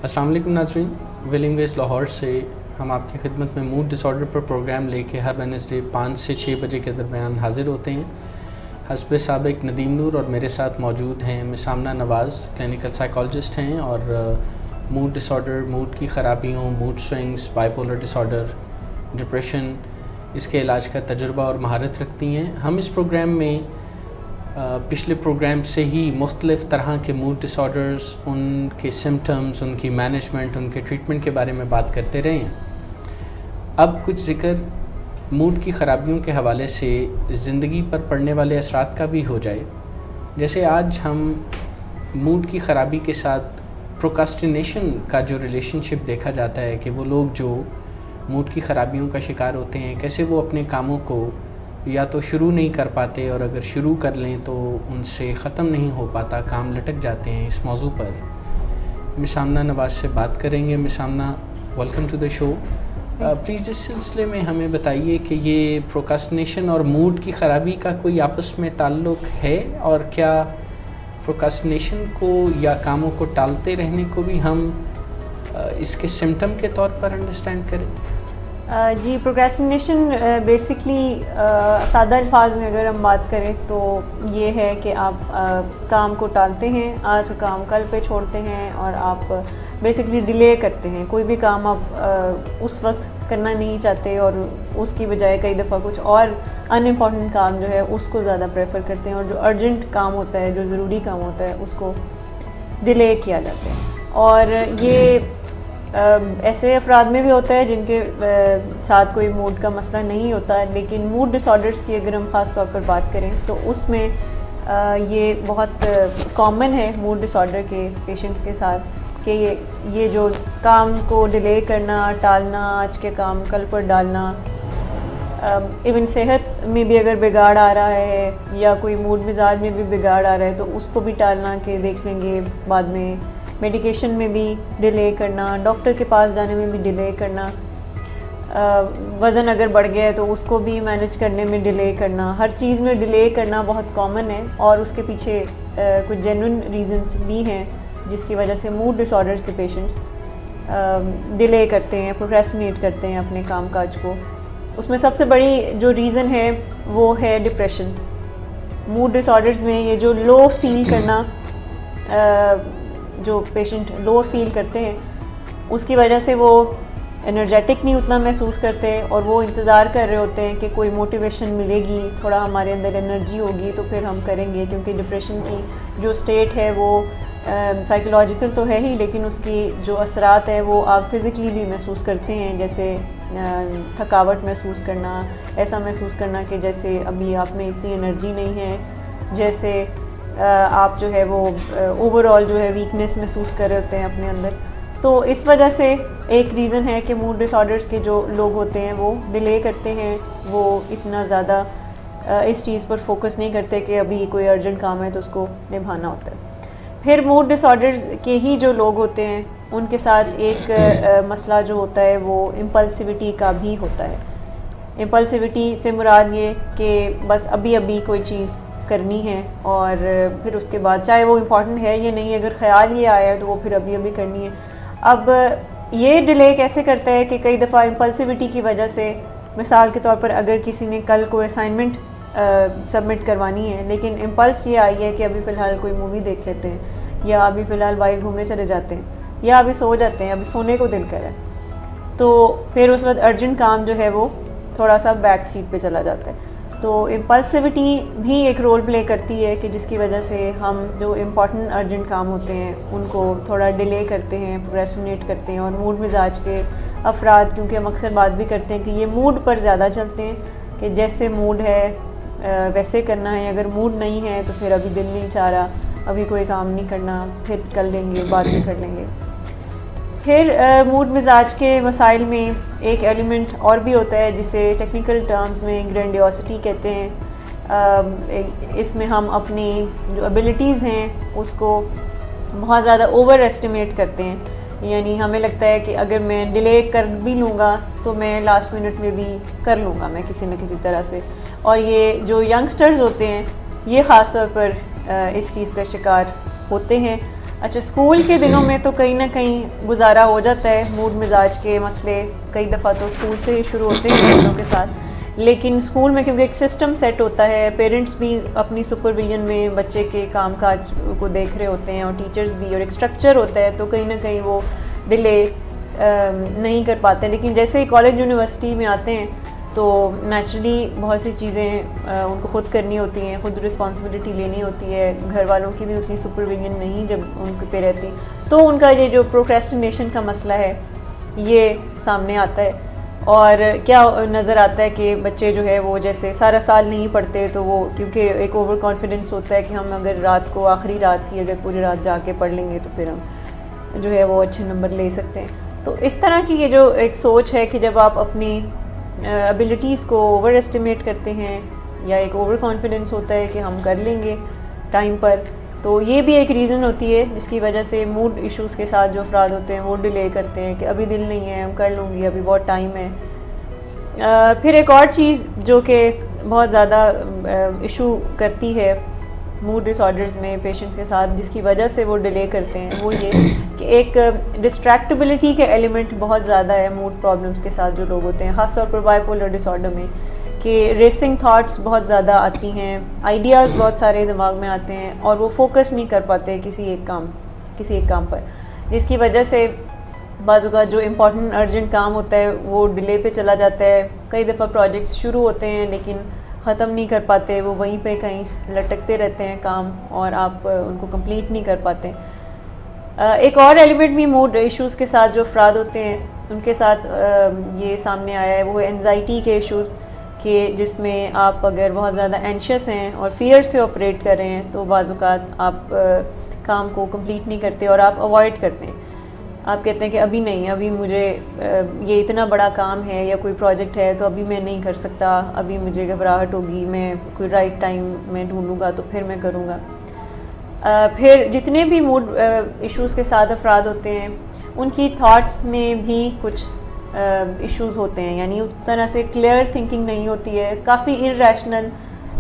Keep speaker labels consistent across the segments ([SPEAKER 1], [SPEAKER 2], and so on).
[SPEAKER 1] अस्सलाम वालेकुम नाज़रीन, विलिंग वेस्ट लाहौर से हम आपकी खिदमत में मूड डिसऑर्डर पर प्रोग्राम लेके हर वेडनेसडे 5 से 6 बजे के दरमियान हाज़िर होते हैं। हस्ब साबिक नदीम नूर और मेरे साथ मौजूद हैं miss Amna Nawaz, clinical psychologist हैं और मूड डिसऑर्डर, मूड की ख़राबियों, mood swings, bipolar disorder, depression, इसके इलाज का तजुर्बा और महारत रखती हैं। हम इस प्रोग्राम में पिछले प्रोग्राम से ही मुख्तलिफ़ तरह के मूड डिसऑर्डर्स, उनके सिम्टम्स, उनकी मैनेजमेंट, उनके ट्रीटमेंट के बारे में बात करते रहे हैं। अब कुछ ज़िक्र मूड की ख़राबियों के हवाले से ज़िंदगी पर पड़ने वाले असरात का भी हो जाए। जैसे आज हम मूड की ख़राबी के साथ प्रोक्रास्टिनेशन का जो रिलेशनशिप देखा जाता है कि वो लोग जो मूड की ख़राबियों का शिकार होते हैं, कैसे वो अपने कामों को या तो शुरू नहीं कर पाते और अगर शुरू कर लें तो उनसे ख़त्म नहीं हो पाता, काम लटक जाते हैं। इस मौजू पर मिस आमना नवाज़ से बात करेंगे। Miss Amna, welcome to the show. Please इस सिलसिले में हमें बताइए कि ये प्रोक्रास्टिनेशन और मूड की ख़राबी का कोई आपस में ताल्लुक़ है, और क्या प्रोक्रास्टिनेशन को या कामों को टालते रहने को भी हम इसके सिम्टम के तौर पर अंडरस्टैंड करें?
[SPEAKER 2] जी, प्रोक्रेस्टिनेशन बेसिकली सादा अल्फाज में अगर हम बात करें तो ये है कि आप काम को टालते हैं, आज का काम कल पे छोड़ते हैं और आप बेसिकली डिले करते हैं। कोई भी काम आप उस वक्त करना नहीं चाहते और उसकी बजाय कई दफ़ा कुछ और अनइम्पॉर्टेंट काम जो है उसको ज़्यादा प्रेफर करते हैं, और जो अर्जेंट काम होता है, जो ज़रूरी काम होता है, उसको डिले किया जाता है। और ये ऐसे अफराद में भी होता है जिनके साथ कोई मूड का मसला नहीं होता, लेकिन मूड डिसऑर्डर्स की अगर हम ख़ास तौर पर बात करें तो उसमें ये बहुत कॉमन है मूड डिसऑर्डर के पेशेंट्स के साथ कि ये जो काम को डिले करना, टालना, आज के काम कल पर डालना, इवन सेहत में भी अगर बिगाड़ आ रहा है या कोई मूड मिजाज में भी बिगाड़ आ रहा है तो उसको भी टालना कि देख लेंगे बाद में, मेडिकेशन में भी डिले करना, डॉक्टर के पास जाने में भी डिले करना, वज़न अगर बढ़ गया है तो उसको भी मैनेज करने में डिले करना, हर चीज़ में डिले करना बहुत कॉमन है। और उसके पीछे कुछ जेन्युइन रीजंस भी हैं जिसकी वजह से मूड डिसऑर्डर्स के पेशेंट्स डिले करते हैं, प्रोक्रेस्टिनेट करते हैं अपने काम काज को। उसमें सबसे बड़ी जो रीज़न है वो है डिप्रेशन। मूड डिसऑर्डर्स में ये जो लो फील करना, जो पेशेंट लो फील करते हैं उसकी वजह से वो एनर्जेटिक नहीं उतना महसूस करते और वो इंतज़ार कर रहे होते हैं कि कोई मोटिवेशन मिलेगी, थोड़ा हमारे अंदर एनर्जी होगी तो फिर हम करेंगे। क्योंकि डिप्रेशन की जो स्टेट है वो साइकोलॉजिकल तो है ही, लेकिन उसकी जो असरात है वो आप फिज़िकली भी महसूस करते हैं। जैसे थकावट महसूस करना, ऐसा महसूस करना कि जैसे अभी आप में इतनी एनर्जी नहीं है, जैसे आप जो है वो ओवरऑल जो है वीकनेस महसूस कर रहे होते हैं अपने अंदर। तो इस वजह से एक रीज़न है कि मूड डिसऑर्डर्स के जो लोग होते हैं वो डिले करते हैं, वो इतना ज़्यादा इस चीज़ पर फोकस नहीं करते कि अभी कोई अर्जेंट काम है तो उसको निभाना होता है। फिर मूड डिसऑर्डर्स के ही जो लोग होते हैं उनके साथ एक मसला जो होता है वो इम्पल्सिविटी का भी होता है। इम्पल्सिविटी से मुराद ये कि बस अभी अभी कोई चीज़ करनी है और फिर उसके बाद चाहे वो इम्पॉर्टेंट है या नहीं, अगर ख़्याल ये आया है तो वो फिर अभी अभी करनी है। अब ये डिले कैसे करता है कि कई दफ़ा इम्पल्सिविटी की वजह से, मिसाल के तौर पर अगर किसी ने कल कोई असाइनमेंट सबमिट करवानी है लेकिन इम्पल्स ये आई है कि अभी फ़िलहाल कोई मूवी देख लेते हैं, या अभी फ़िलहाल बाहर घूमने चले जाते हैं, या अभी सो जाते हैं, अभी सोने को दिल करे, तो फिर उस वक्त अर्जेंट काम जो है वो थोड़ा सा बैक सीट पे चला जाता है। तो इम्पल्सिविटी भी एक रोल प्ले करती है कि जिसकी वजह से हम जो इम्पॉर्टेंट अर्जेंट काम होते हैं उनको थोड़ा डिले करते हैं, प्रोक्रेस्टिनेट करते हैं। और मूड मिजाज के अफराद, क्योंकि हम अक्सर बात भी करते हैं कि ये मूड पर ज़्यादा चलते हैं कि जैसे मूड है वैसे करना है, अगर मूड नहीं है तो फिर अभी दिल नहीं चाह रहा, अभी कोई काम नहीं करना, फिर कर लेंगे, बाद में कर लेंगे। फिर मूड मिजाज के मसाइल में एक एलिमेंट और भी होता है जिसे टेक्निकल टर्म्स में ग्रैंडियोसिटी कहते हैं। इसमें हम अपनी जो एबिलिटीज़ हैं उसको बहुत ज़्यादा ओवर एस्टिमेट करते हैं, यानी हमें लगता है कि अगर मैं डिले कर भी लूँगा तो मैं लास्ट मिनट में भी कर लूँगा मैं किसी न किसी तरह से। और ये जो यंगस्टर्स होते हैं ये ख़ास तौर पर इस चीज़ का शिकार होते हैं। अच्छा, स्कूल के दिनों में तो कहीं ना कहीं गुजारा हो जाता है, मूड मिजाज के मसले कई दफ़ा तो स्कूल से ही शुरू होते हैं बच्चों के साथ। लेकिन स्कूल में क्योंकि एक सिस्टम सेट होता है, पेरेंट्स भी अपनी सुपरविजन में बच्चे के कामकाज को देख रहे होते हैं और टीचर्स भी, और एक स्ट्रक्चर होता है, तो कहीं ना कहीं वो डिले नहीं कर पाते। लेकिन जैसे ही कॉलेज यूनिवर्सिटी में आते हैं तो नेचुरली बहुत सी चीज़ें उनको खुद करनी होती हैं, खुद रिस्पॉन्सिबिलिटी लेनी होती है, घर वालों की भी उतनी सुपरविजन नहीं जब उनके पे रहती, तो उनका ये जो प्रोक्रेस्टिनेशन का मसला है ये सामने आता है। और क्या नज़र आता है कि बच्चे जो है वो जैसे सारा साल नहीं पढ़ते, तो वो क्योंकि एक ओवर कॉन्फिडेंस होता है कि हम अगर रात को आखिरी रात की अगर पूरी रात जाके पढ़ लेंगे तो फिर हम जो है वो अच्छे नंबर ले सकते हैं। तो इस तरह की ये जो एक सोच है कि जब आप अपनी एबिलिटीज़ को ओवर एस्टिमेट करते हैं या एक ओवर कॉन्फिडेंस होता है कि हम कर लेंगे टाइम पर, तो ये भी एक रीज़न होती है जिसकी वजह से मूड इश्यूज़ के साथ जो अफराद होते हैं वो डिले करते हैं कि अभी दिल नहीं है, हम कर लूँगी, अभी बहुत टाइम है। फिर एक और चीज़ जो कि बहुत ज़्यादा इशू करती है मूड डिसऑर्डर्स में पेशेंट्स के साथ, जिसकी वजह से वो डिले करते हैं, वो ये कि एक डिस्ट्रैक्टिबिलिटी के एलिमेंट बहुत ज़्यादा है मूड प्रॉब्लम्स के साथ जो लोग होते हैं, ख़ास तौर पर बाइपोलर डिसऑर्डर में, कि रेसिंग थॉट्स बहुत ज़्यादा आती हैं, आइडियाज़ बहुत सारे दिमाग में आते हैं और वो फोकस नहीं कर पाते किसी एक काम पर, जिसकी वजह से बाज़ औक़ात जो इम्पोर्टेंट अर्जेंट काम होता है वो डिले पे चला जाता है। कई दफ़ा प्रोजेक्ट्स शुरू होते हैं लेकिन ख़त्म नहीं कर पाते, वो वहीं पे कहीं लटकते रहते हैं काम और आप उनको कंप्लीट नहीं कर पाते। एक और एलिमेंट भी मूड इश्यूज़ के साथ जो अफराद होते हैं उनके साथ ये सामने आया है, वो एंजाइटी के इश्यूज़ के, जिसमें आप अगर बहुत ज़्यादा एंशियस हैं और फियर से ऑपरेट कर रहे हैं तो बाज़ औक़ात आप काम को कंप्लीट नहीं करते और आप अवॉइड करते हैं। आप कहते हैं कि अभी नहीं, अभी मुझे ये इतना बड़ा काम है या कोई प्रोजेक्ट है तो अभी मैं नहीं कर सकता, अभी मुझे घबराहट होगी, मैं कोई राइट टाइम में ढूंढूंगा तो फिर मैं करूँगा। फिर जितने भी मूड इश्यूज़ के साथ अफराद होते हैं उनकी थॉट्स में भी कुछ इश्यूज़ होते हैं, यानी उस तरह से क्लियर थिंकिंग नहीं होती है, काफ़ी इर्रेशनल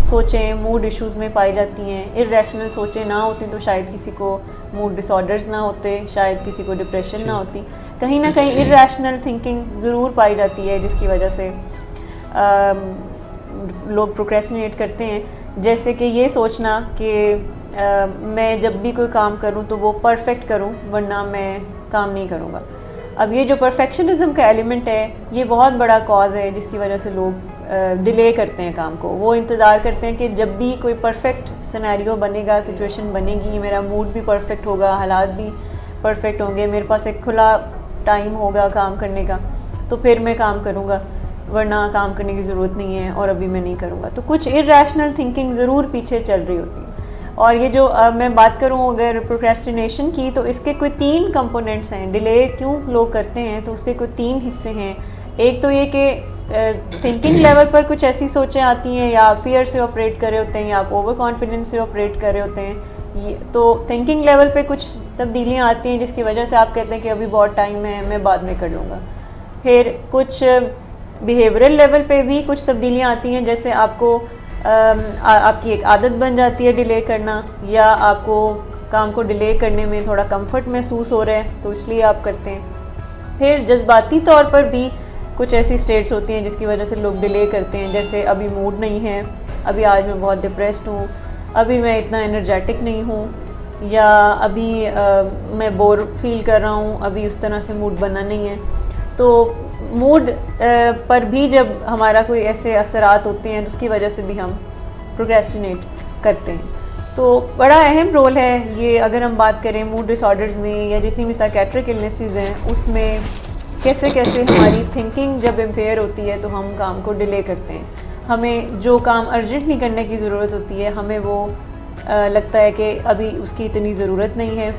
[SPEAKER 2] सोचें मूड इश्यूज़ में पाई जाती हैं। इर्रेशनल सोचें ना होती तो शायद किसी को मूड डिसऑर्डर्स ना होते, शायद किसी को डिप्रेशन ना होती, कहीं ना कहीं इर्रेशनल थिंकिंग ज़रूर पाई जाती है जिसकी वजह से लोग प्रोक्रेस्टिनेट करते हैं। जैसे कि ये सोचना कि मैं जब भी कोई काम करूं तो वो परफेक्ट करूं वरना मैं काम नहीं करूंगा। अब ये जो परफेक्शनिज्म का एलिमेंट है ये बहुत बड़ा कॉज है जिसकी वजह से लोग डिले करते हैं काम को। वो इंतज़ार करते हैं कि जब भी कोई परफेक्ट सिनेरियो बनेगा, सिचुएशन बनेगी, मेरा मूड भी परफेक्ट होगा, हालात भी परफेक्ट होंगे, मेरे पास एक खुला टाइम होगा काम करने का, तो फिर मैं काम करूँगा, वरना काम करने की ज़रूरत नहीं है और अभी मैं नहीं करूँगा। तो कुछ इर्रेशनल थिंकिंग ज़रूर पीछे चल रही होती है। और ये जो मैं बात करूँ अगर प्रोक्रेस्टिनेशन की, तो इसके कोई 3 कंपोनेंट्स हैं। डिले क्यों लोग करते हैं तो उसके कोई 3 हिस्से हैं। एक तो ये कि थिंकिंग लेवल पर कुछ ऐसी सोचें आती हैं, या आप फियर से ऑपरेट कर रहे होते हैं या आप ओवर कॉन्फिडेंस से ऑपरेट कर रहे होते हैं। तो थिंकिंग लेवल पे कुछ तब्दीलियाँ आती हैं जिसकी वजह से आप कहते हैं कि अभी बहुत टाइम है, मैं बाद में कर लूँगा। फिर कुछ बिहेवियरल लेवल पे भी कुछ तब्दीलियाँ आती हैं, जैसे आपको आपकी एक आदत बन जाती है डिले करना, या आपको काम को डिले करने में थोड़ा कंफर्ट महसूस हो रहा है तो इसलिए आप करते हैं। फिर जज्बाती तौर पर भी कुछ ऐसी स्टेट्स होती हैं जिसकी वजह से लोग डिले करते हैं, जैसे अभी मूड नहीं है, अभी आज मैं बहुत डिप्रेस्ड हूँ, अभी मैं इतना एनर्जेटिक नहीं हूँ, या अभी मैं बोर फील कर रहा हूँ, अभी उस तरह से मूड बना नहीं है। तो मूड पर भी जब हमारा कोई ऐसे असरात होते हैं तो उसकी वजह से भी हम प्रोक्रेस्टिनेट करते हैं। तो बड़ा अहम रोल है ये, अगर हम बात करें मूड डिसऑर्डर्स में या जितनी भी साइकेट्रिक इलनेसेस हैं उसमें, कैसे कैसे हमारी थिंकिंग जब इम्पेयर होती है तो हम काम को डिले करते हैं। हमें जो काम अर्जेंटली करने की ज़रूरत होती है हमें वो लगता है कि अभी उसकी इतनी ज़रूरत नहीं है,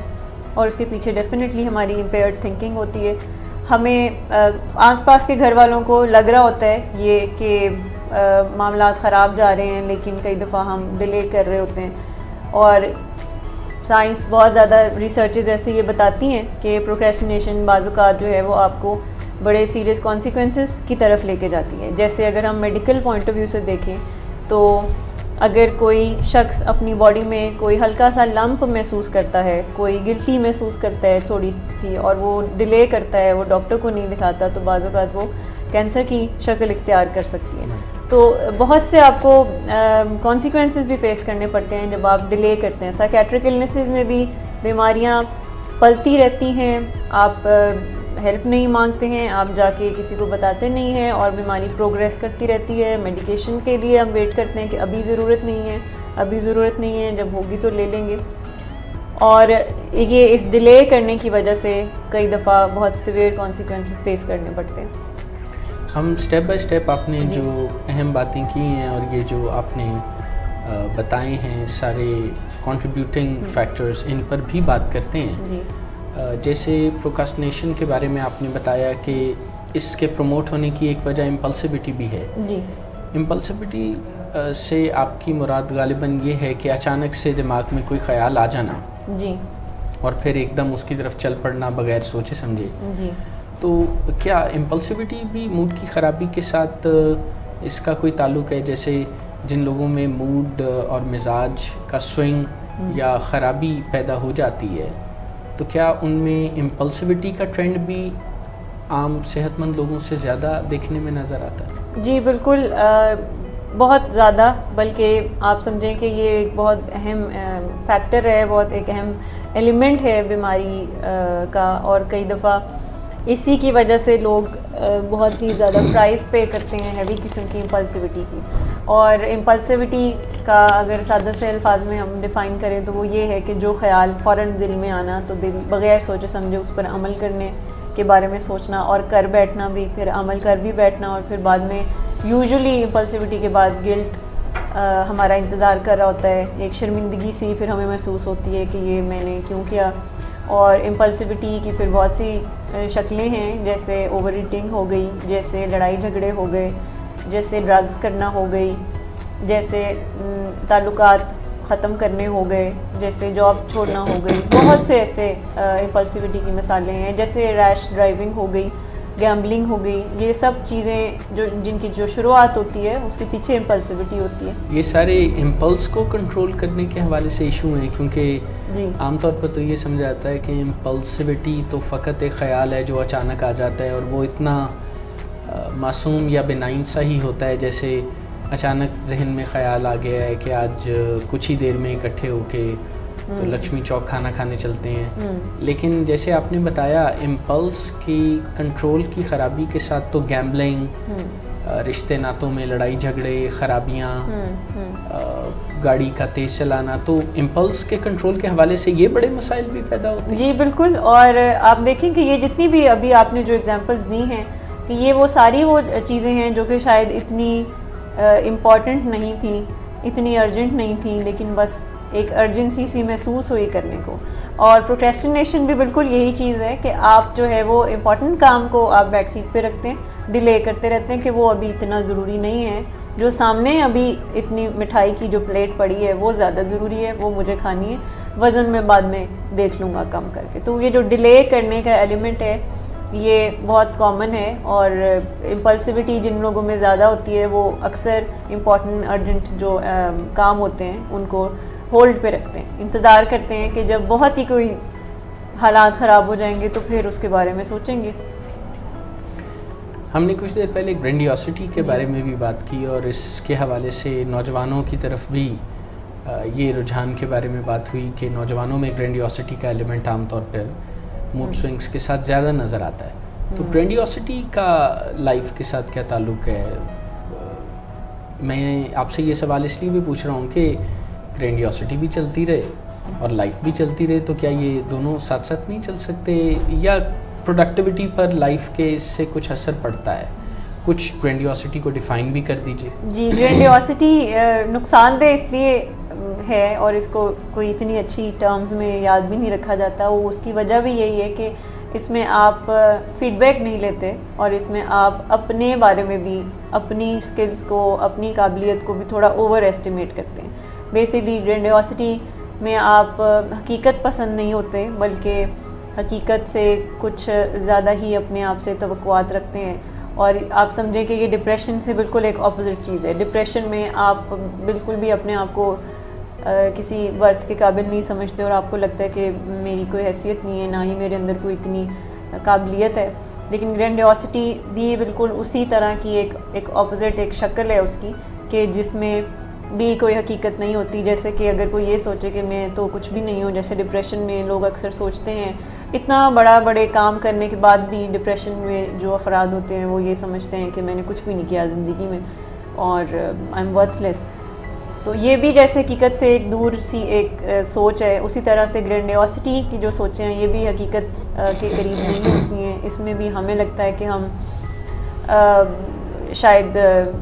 [SPEAKER 2] और उसके पीछे डेफिनेटली हमारी इम्पेयर्ड थिंकिंग होती है। हमें आसपास के घर वालों को लग रहा होता है ये कि मामलात ख़राब जा रहे हैं, लेकिन कई दफ़ा हम डिले कर रहे होते हैं। और साइंस बहुत ज़्यादा रिसर्चेस ऐसे ये बताती हैं कि प्रोक्रेस्टिनेशन बाज़ औक़ात जो है वो आपको बड़े सीरियस कॉन्सिक्वेंसेस की तरफ लेके जाती है। जैसे अगर हम मेडिकल पॉइंट ऑफ व्यू से देखें तो अगर कोई शख्स अपनी बॉडी में कोई हल्का सा लंप महसूस करता है, कोई गिल्टी महसूस करता है थोड़ी सी, और वो डिले करता है, वो डॉक्टर को नहीं दिखाता, तो बाज़ औक़ात वो कैंसर की शक्ल इख्तियार कर सकती है। तो बहुत से आपको कॉन्सिक्वेंसेस भी फेस करने पड़ते हैं जब आप डिले करते हैं। साइकेट्रिक इलनेसेस में भी बीमारियाँ पलती रहती हैं, आप हेल्प नहीं मांगते हैं, आप जाके किसी को बताते नहीं हैं और बीमारी प्रोग्रेस करती रहती है। मेडिकेशन के लिए हम वेट करते हैं कि अभी ज़रूरत नहीं है, अभी ज़रूरत नहीं है, जब होगी तो ले लेंगे। और ये इस डिले करने की वजह से कई दफ़ा बहुत सीवियर कॉन्सिक्वेंसेस फेस करने पड़ते हैं।
[SPEAKER 1] हम स्टेप बाय स्टेप आपने जो अहम बातें की हैं और ये जो आपने बताए हैं सारे कंट्रीब्यूटिंग फैक्टर्स, इन पर भी बात करते हैं जी। जैसे प्रोक्रास्टिनेशन के बारे में आपने बताया कि इसके प्रमोट होने की एक वजह इम्पल्सिविटी भी है जी। इम्पल्सिविटी से आपकी मुराद गालिबन ये है कि अचानक से दिमाग में कोई ख्याल आ जाना जी, और फिर एकदम उसकी तरफ चल पड़ना बगैर सोचे समझे जी। तो क्या इम्पल्सिविटी भी मूड की ख़राबी के साथ इसका कोई ताल्लुक़ है? जैसे जिन लोगों में मूड और मिजाज का स्विंग या ख़राबी पैदा हो जाती है, तो क्या उनमें इम्पल्सिविटी का ट्रेंड भी आम सेहतमंद लोगों से ज़्यादा देखने में नज़र आता है? जी
[SPEAKER 2] बिल्कुल, बहुत ज़्यादा, बल्कि आप समझें कि ये एक बहुत अहम फैक्टर है, बहुत एक अहम एलिमेंट है बीमारी का। और कई दफ़ा इसी की वजह से लोग बहुत ही ज़्यादा प्राइस पे करते हैं हैवी किस्म की इम्पल्सिविटी की। और इम्पल्सिविटी का अगर सादा से अल्फाज में हम डिफ़ाइन करें तो वो ये है कि जो ख्याल फ़ौरन दिल में आना, तो दिल बग़ैर सोचे समझे उस पर अमल करने के बारे में सोचना और कर बैठना भी, फिर अमल कर भी बैठना, और फिर बाद में यूजुअली इम्पल्सिविटी के बाद गिल्ट हमारा इंतज़ार कर रहा होता है, एक शर्मिंदगी सी फिर हमें महसूस होती है कि ये मैंने क्यों किया। और इम्पल्सिविटी की फिर बहुत सी शक्लें हैं, जैसे ओवर ईटिंग हो गई, जैसे लड़ाई झगड़े हो गए, जैसे ड्रग्स करना हो गई, जैसे ताल्लुकात ख़त्म करने हो गए, जैसे जॉब छोड़ना हो गई। बहुत से ऐसे इम्पल्सिविटी की मिसालें हैं, जैसे रैश ड्राइविंग हो गई, गैम्बलिंग हो गई। ये सब चीज़ें जो जिनकी जो शुरुआत होती है उसके पीछे इम्पल्सिविटी होती है।
[SPEAKER 1] ये सारे इम्पल्स को कंट्रोल करने के हवाले से इशू हैं, क्योंकि आमतौर पर तो ये समझा जाता है कि इम्पल्सिविटी तो फ़कत एक ख़याल है जो अचानक आ जाता है, और वो इतना मासूम या बेनाइन सा ही होता है, जैसे अचानक जहन में ख़याल आ गया है कि आज कुछ ही देर में इकट्ठे होके तो लक्ष्मी चौक खाना खाने चलते हैं। लेकिन जैसे आपने बताया, इम्पल्स की कंट्रोल की ख़राबी के साथ तो गैम्बलिंग, रिश्ते नातों में लड़ाई झगड़े, ख़राबियाँ, गाड़ी का तेज़ चलाना, तो इम्पल्स के कंट्रोल के हवाले से ये बड़े मसाइल भी पैदा होते हैं।
[SPEAKER 2] जी बिल्कुल, और आप देखें कि ये जितनी भी अभी आपने जो एग्जांपल्स दी हैं, कि ये वो सारी वो चीज़ें हैं जो कि शायद इतनी इम्पॉर्टेंट नहीं थी, इतनी अर्जेंट नहीं थी, लेकिन बस एक अर्जेंसी सी महसूस हुई करने को। और प्रोक्रेस्टिनेशन भी बिल्कुल यही चीज़ है कि आप जो है वो इम्पॉर्टेंट काम को आप बैक सीट पे रखते हैं, डिले करते रहते हैं कि वो अभी इतना ज़रूरी नहीं है, जो सामने अभी इतनी मिठाई की जो प्लेट पड़ी है वो ज़्यादा ज़रूरी है, वो मुझे खानी है, वज़न में बाद में देख लूँगा कम करके। तो ये जो डिले करने का एलिमेंट है ये बहुत कॉमन है, और इम्पल्सिविटी जिन लोगों में ज़्यादा होती है वो अक्सर इम्पॉर्टेंट अर्जेंट जो काम होते हैं उनको होल्ड पे रखते हैं, इंतज़ार करते हैं कि जब बहुत ही कोई हालात ख़राब हो जाएंगे तो फिर उसके बारे में सोचेंगे।
[SPEAKER 1] हमने कुछ देर पहले ग्रैंडियोसिटी के बारे में भी बात की, और इसके हवाले से नौजवानों की तरफ भी ये रुझान के बारे में बात हुई कि नौजवानों में ग्रैंडियोसिटी का एलिमेंट आमतौर पर मूड स्विंग्स के साथ ज़्यादा नज़र आता है। तो ग्रैंडियोसिटी का लाइफ के साथ क्या ताल्लुक़ है? मैं आपसे ये सवाल इसलिए भी पूछ रहा हूँ कि ग्रैंडियोसिटी भी चलती रहे और लाइफ भी चलती रहे, तो क्या ये दोनों साथ साथ नहीं चल सकते, या प्रोडक्टिविटी पर लाइफ के इससे कुछ असर पड़ता है? कुछ ग्रैंडियोसिटी को डिफ़ाइन भी कर दीजिए।
[SPEAKER 2] जी, ग्रैंडियोसिटी नुकसानदेह इसलिए है, और इसको कोई इतनी अच्छी टर्म्स में याद भी नहीं रखा जाता, वो उसकी वजह भी यही है कि इसमें आप फीडबैक नहीं लेते, और इसमें आप अपने बारे में भी, अपनी स्किल्स को, अपनी काबिलियत को भी थोड़ा ओवर एस्टिमेट करते हैं। बेसिकली ग्रैंडियोसिटी में आप हकीकत पसंद नहीं होते, बल्कि हकीकत से कुछ ज़्यादा ही अपने आप से तवक्कुआत रखते हैं, और आप समझें कि ये डिप्रेशन से बिल्कुल एक ऑपोजिट चीज़ है। डिप्रेशन में आप बिल्कुल भी अपने आप को किसी वर्थ के काबिल नहीं समझते और आपको लगता है कि मेरी कोई हैसियत नहीं है, ना ही मेरे अंदर कोई इतनी काबिलियत है। लेकिन ग्रैंडियोसिटी भी बिल्कुल उसी तरह की एक ऑपोजिट एक शक्ल है उसकी, कि जिसमें भी कोई हकीकत नहीं होती। जैसे कि अगर कोई ये सोचे कि मैं तो कुछ भी नहीं हूँ, जैसे डिप्रेशन में लोग अक्सर सोचते हैं, इतना बड़े काम करने के बाद भी डिप्रेशन में जो अफराद होते हैं वो ये समझते हैं कि मैंने कुछ भी नहीं किया ज़िंदगी में और आई एम वर्थलेस। तो ये भी जैसे हकीकत से एक दूर सी एक सोच है, उसी तरह से ग्रैंडियोसिटी की जो सोचें हैं ये भी हकीकत के करीब नहीं होती हैं। इसमें भी हमें लगता है कि हम शायद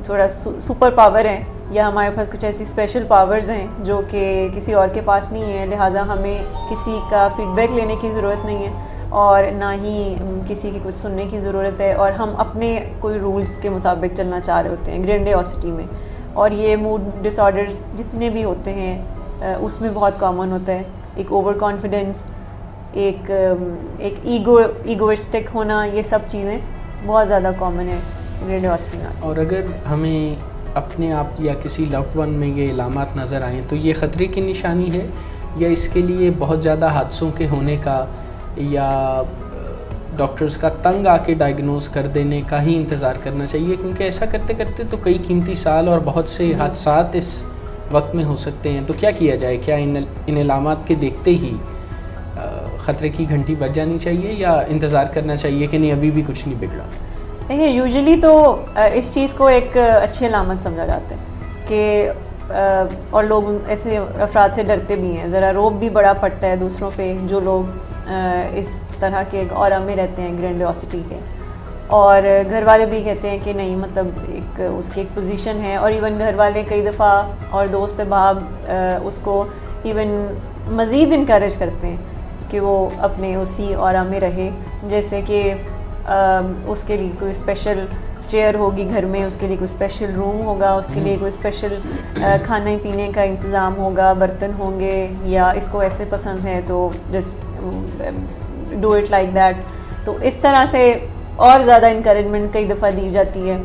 [SPEAKER 2] थोड़ा सुपर पावर हैं या हमारे पास कुछ ऐसी स्पेशल पावर्स हैं जो कि किसी और के पास नहीं है, लिहाजा हमें किसी का फीडबैक लेने की ज़रूरत नहीं है और ना ही किसी की कुछ सुनने की ज़रूरत है, और हम अपने कोई रूल्स के मुताबिक चलना चाह रहे होते हैं ग्रैंडियोसिटी में। और ये मूड डिसऑर्डर्स जितने भी होते हैं उसमें बहुत कॉमन होता है, एक ओवर कॉन्फिडेंस, एक ईगोइस्टिक होना, ये सब चीज़ें बहुत ज़्यादा कॉमन है ग्रैंडियोसिटी में।
[SPEAKER 1] और अगर हमें अपने आप या किसी लव्ड वन में ये इलामात नज़र आएँ तो ये ख़तरे की निशानी है, या इसके लिए बहुत ज़्यादा हादसों के होने का या डॉक्टर्स का तंग आके डायग्नोज कर देने का ही इंतज़ार करना चाहिए? क्योंकि ऐसा करते करते तो कई कीमती साल और बहुत से हादसात इस वक्त में हो सकते हैं। तो क्या किया जाए? क्या इन इलामात के देखते ही ख़तरे की घंटी बज जानी चाहिए या इंतज़ार करना चाहिए कि नहीं अभी भी कुछ नहीं बिगड़ा?
[SPEAKER 2] देखिए, यूजुअली तो इस चीज़ को एक अच्छी अलामत समझा जाता है कि और लोग ऐसे अफराद से डरते भी हैं, ज़रा रोब भी बड़ा पड़ता है दूसरों पे जो लोग इस तरह के एक ऑरा में रहते हैं ग्रैंडियोसिटी के। और घर वाले भी कहते हैं कि नहीं, मतलब एक उसकी एक पोजीशन है, और इवन घर वाले कई दफ़ा और दोस्त अहबाब उसको इवन मज़ीद इनकरेज करते हैं कि वो अपने उसी ऑरा में रहे। जैसे कि उसके लिए कोई स्पेशल चेयर होगी घर में, उसके लिए कोई स्पेशल रूम होगा, उसके लिए कोई स्पेशल खाने पीने का इंतज़ाम होगा, बर्तन होंगे, या इसको ऐसे पसंद है तो just do it like that. तो इस तरह से और ज़्यादा इनकरेजमेंट कई दफ़ा दी जाती है।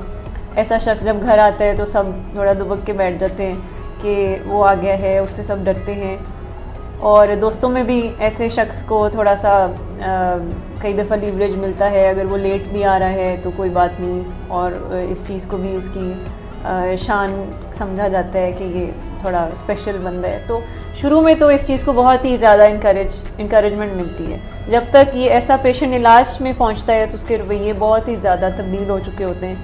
[SPEAKER 2] ऐसा शख्स जब घर आता है तो सब थोड़ा दुबक के बैठ जाते हैं कि वो आ गया है, उससे सब डरते हैं। और दोस्तों में भी ऐसे शख्स को थोड़ा सा कई दफ़ा लीवरेज मिलता है, अगर वो लेट भी आ रहा है तो कोई बात नहीं, और इस चीज़ को भी उसकी शान समझा जाता है कि ये थोड़ा स्पेशल बंदा है। तो शुरू में तो इस चीज़ को बहुत ही ज़्यादा इनकरेजमेंट मिलती है। जब तक ये ऐसा पेशेंट इलाज में पहुंचता है तो उसके रवैये बहुत ही ज़्यादा तब्दील हो चुके होते हैं,